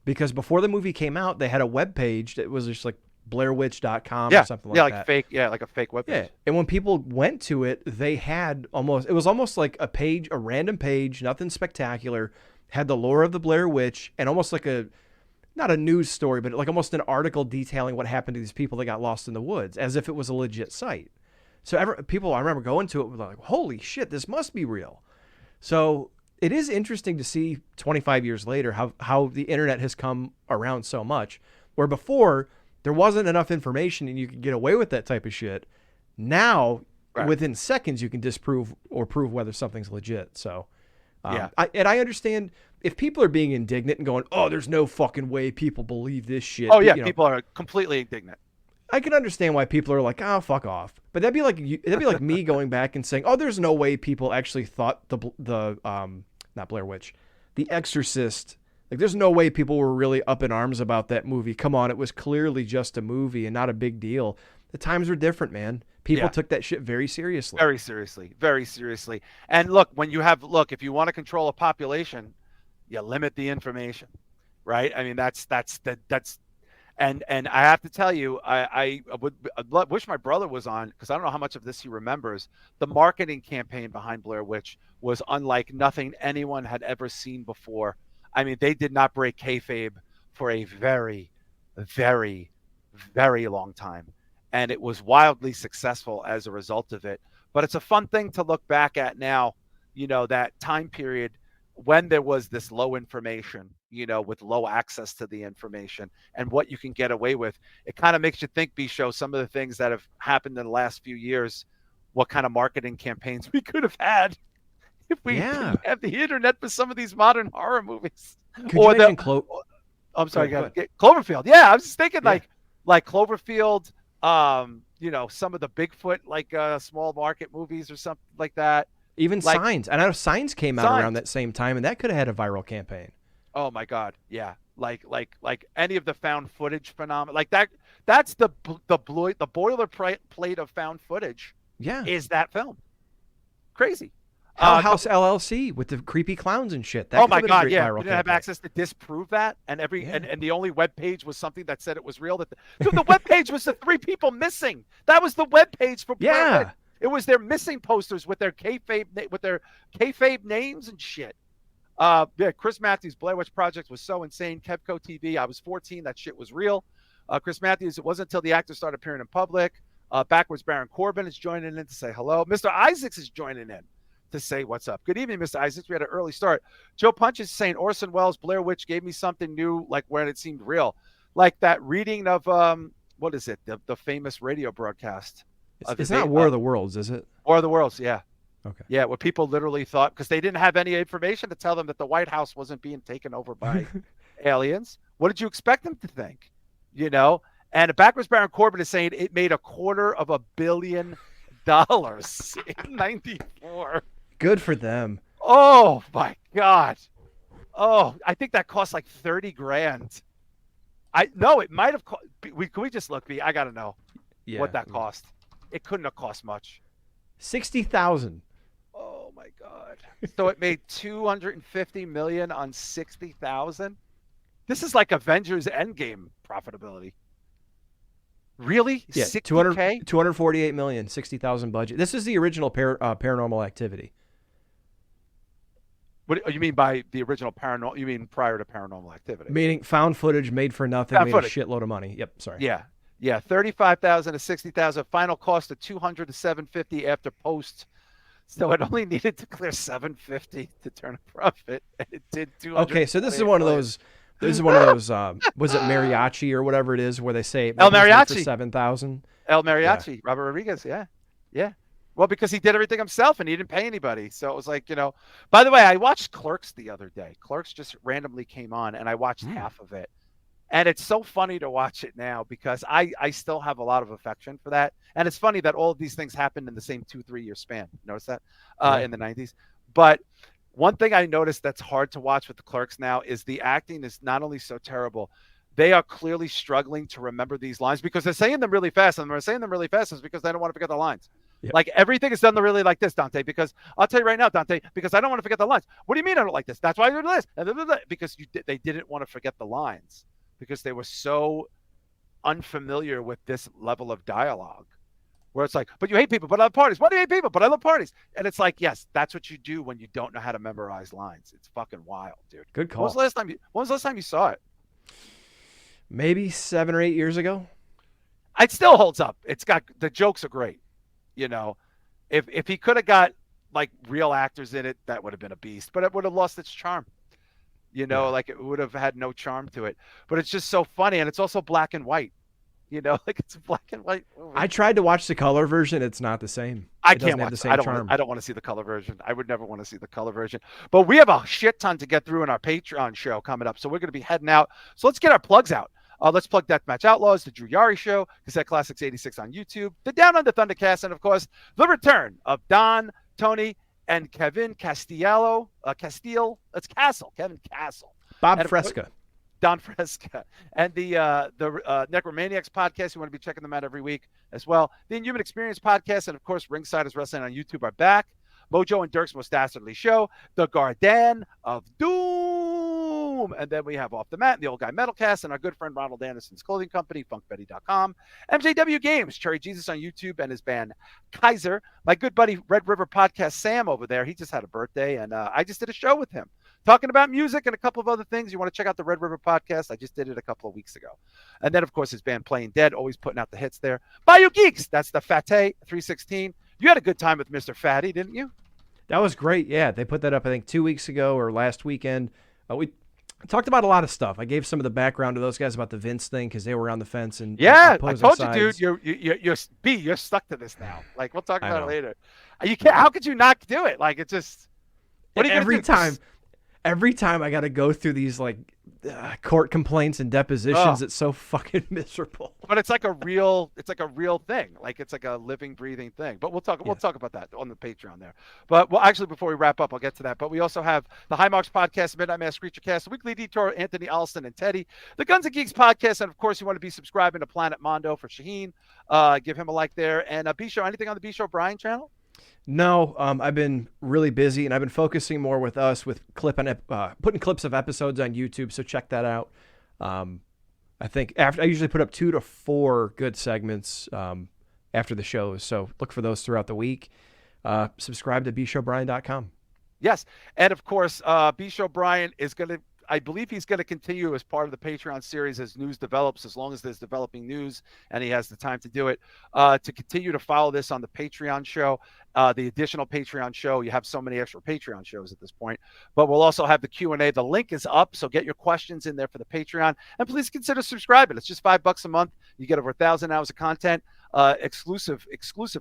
Because before the movie came out, they had a web page that was just like blairwitch.com or something like that. Like a fake web page. Yeah. And when people went to it, they had it was almost like a page, a random page, nothing spectacular, had the lore of the Blair Witch and almost like not a news story, but like almost an article detailing what happened to these people that got lost in the woods, as if it was a legit site. So I remember going to it with like, holy shit, this must be real. So it is interesting to see 25 years later how the internet has come around so much, where before there wasn't enough information and you could get away with that type of shit. Now, right, within seconds, you can disprove or prove whether something's legit. So, I understand if people are being indignant and going, oh, there's no fucking way people believe this shit. Oh, yeah, people are completely indignant. I can understand why people are like, oh, fuck off. But that'd be like me going back and saying, oh, there's no way people actually thought the not Blair Witch, The Exorcist. Like, there's no way people were really up in arms about that movie. Come on, it was clearly just a movie and not a big deal. The times were different, man. People took that shit very seriously. Very seriously. Very seriously. And look, if you want to control a population, you limit the information, right? I mean, and I have to tell you, I'd wish my brother was on, because I don't know how much of this he remembers. The marketing campaign behind Blair Witch was unlike nothing anyone had ever seen before. I mean, they did not break kayfabe for a very, very, very long time. And it was wildly successful as a result of it. But it's a fun thing to look back at now, that time period when there was this low information, with low access to the information and what you can get away with. It kind of makes you think, Bisho, some of the things that have happened in the last few years, what kind of marketing campaigns we could have had if we didn't have the internet for some of these modern horror movies. Could you mention I'm sorry, Cloverfield. Yeah, I was just thinking like Cloverfield, some of the Bigfoot, small market movies or something like that. Even Signs. I know Signs came out around that same time, and that could have had a viral campaign. Oh my God, yeah. Like any of the found footage phenomena, like that. That's the boilerplate of found footage. Yeah, is that film crazy? Hell House LLC with the creepy clowns and shit. That my God, yeah. We didn't have access to disprove that, and and the only web page was something that said it was real. The web page was the 3 people missing. That was the web page for Blair Witch. It was their missing posters with their kayfabe names and shit. Chris Matthews' Blair Witch Project was so insane. Kevco TV, I was 14. That shit was real. Chris Matthews, it wasn't until the actor started appearing in public. Backwards Baron Corbin is joining in to say hello. Mr. Isaacs is joining in to say what's up. Good evening, Mr. Isaacs. We had an early start. Joe Punch is saying Orson Welles' Blair Witch gave me something new, like when it seemed real. Like that reading of, what is it? The famous radio broadcast. It's not War of the Worlds, is it? War of the Worlds, yeah. Okay. Yeah, what people literally thought, because they didn't have any information to tell them that the White House wasn't being taken over by aliens. What did you expect them to think? And Backwards Baron Corbin is saying it made $250 million in 94. Good for them. Oh my God. Oh, I think that cost like 30 grand. It might have cost. Can we just look, B? I gotta know what that cost. It couldn't have cost much. 60,000. Oh my God. So it made 250 million on 60,000. This is like Avengers Endgame profitability. Really? Yeah, 200, 60K? 248 million, 60,000 budget. This is the original Paranormal Activity. What do you mean by the original paranormal? You mean prior to Paranormal Activity? Meaning found footage made for nothing, Found made a footage. shitload of money. Yep, sorry. Yeah. Yeah. 35,000 to 60,000. Final cost of 200 to 750 after post. So it only needed to clear 750 to turn a profit, and it did 200. Okay, so this is one of those. This is one of those. Was it mariachi or whatever it is, where they say El movies made for Mariachi. 7,000? El Yeah. Mariachi, Robert Rodriguez. Yeah. Yeah. Well, because he did everything himself and he didn't pay anybody. So it was like, by the way, I watched Clerks the other day. Clerks just randomly came on and I watched half of it. And it's so funny to watch it now because I still have a lot of affection for that. And it's funny that all of these things happened in the same 2-3 year span. Notice that in the 90s. But one thing I noticed that's hard to watch with the Clerks now is the acting is not only so terrible, they are clearly struggling to remember these lines because they're saying them really fast. And they're saying them really fast is because they don't want to forget the lines. Yep. Like everything is done really like this, Dante, because I'll tell you right now, Dante, because I don't want to forget the lines. What do you mean I don't like this? That's why I do this. Because they didn't want to forget the lines because they were so unfamiliar with this level of dialogue where it's like, but you hate people, but I love parties. Why do you hate people? But I love parties. And it's like, yes, that's what you do when you don't know how to memorize lines. It's fucking wild, dude. Good call. When was the last time you saw it? Maybe 7 or 8 years ago. It still holds up. It's got the jokes are great. If he could have got like real actors in it, that would have been a beast. But it would have lost its charm. Like it would have had no charm to it. But it's just so funny, and it's also black and white. Like it's a black and white movie. I tried to watch the color version. It's not the same. I It can't doesn't have watch. the same charm. I don't want to see the color version. I would never want to see the color version. But we have a shit ton to get through in our Patreon show coming up, so we're going to be heading out. So let's get our plugs out. Let's plug Deathmatch Outlaws, the Drew Yari Show, Cassette Classics 86 on YouTube, the Down Under Thundercast, and of course, the return of Don, Tony, and Kevin Castile. That's Castle. Kevin Castle. Bob And Fresca. Don Fresca. And the Necromaniacs podcast. You want to be checking them out every week as well. The Inhuman Experience podcast, and of course, Ringside is Wrestling on YouTube are back. Mojo and Dirk's Most Dastardly Show, The Garden of Doom. And then we have Off the Mat, the Old Guy Metalcast, and our good friend Ronald Anderson's clothing company, funkbetty.com. MJW Games, Cherry Jesus on YouTube, and his band Kaiser. My good buddy Red River Podcast Sam over there, he just had a birthday, and I just did a show with him talking about music and a couple of other things. You want to check out the Red River Podcast? I just did it a couple of weeks ago. And then, of course, his band Playing Dead, always putting out the hits there. Bayou Geeks, that's the Fateh 316. You had a good time with Mr. Fatty, didn't you? That was great. Yeah, they put that up, I think, 2 weeks ago or last weekend. We talked about a lot of stuff. I gave some of the background to those guys about the Vince thing because they were on the fence and yeah, I opposing told sides. you, dude. You're stuck to this now. Like we'll talk I about it know. later. You can't. How could you not do it? Like it's just. What are you every gonna do? every time I got to go through these court complaints and depositions, it's so fucking miserable. But it's like a real thing. Like it's like a living, breathing thing. But we'll talk about that on the Patreon there. But well, actually, before we wrap up, I'll get to that. But we also have the High Marks Podcast, Midnight Mass Creature Cast, the Weekly Detour, Anthony Alston and Teddy, the Guns and Geeks Podcast, and of course, you want to be subscribing to Planet Mondo for Shaheen. Give him a like there. And B Show, anything on the B Show Brian channel? No, I've been really busy, and I've been focusing more with us with putting clips of episodes on YouTube. So check that out. I think I usually put up 2 to 4 good segments after the shows. So look for those throughout the week. Subscribe to bshowbrian.com. Yes, and of course, B Show Brian is going to. I believe he's going to continue as part of the Patreon series as news develops, as long as there's developing news and he has the time to do it, to continue to follow this on the Patreon show, the additional Patreon show. You have so many extra Patreon shows at this point, but we'll also have the Q&A. The link is up, so get your questions in there for the Patreon, and please consider subscribing. It's just $5 a month. You get over 1,000 hours of content, exclusive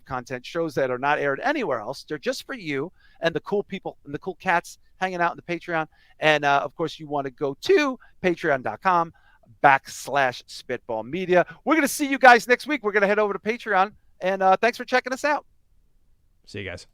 content, shows that are not aired anywhere else. They're just for you and the cool people and the cool cats hanging out in the Patreon. And of course, you want to go to patreon.com/Spitball Media. We're going to see you guys next week. We're going to head over to Patreon. And thanks for checking us out. See you guys.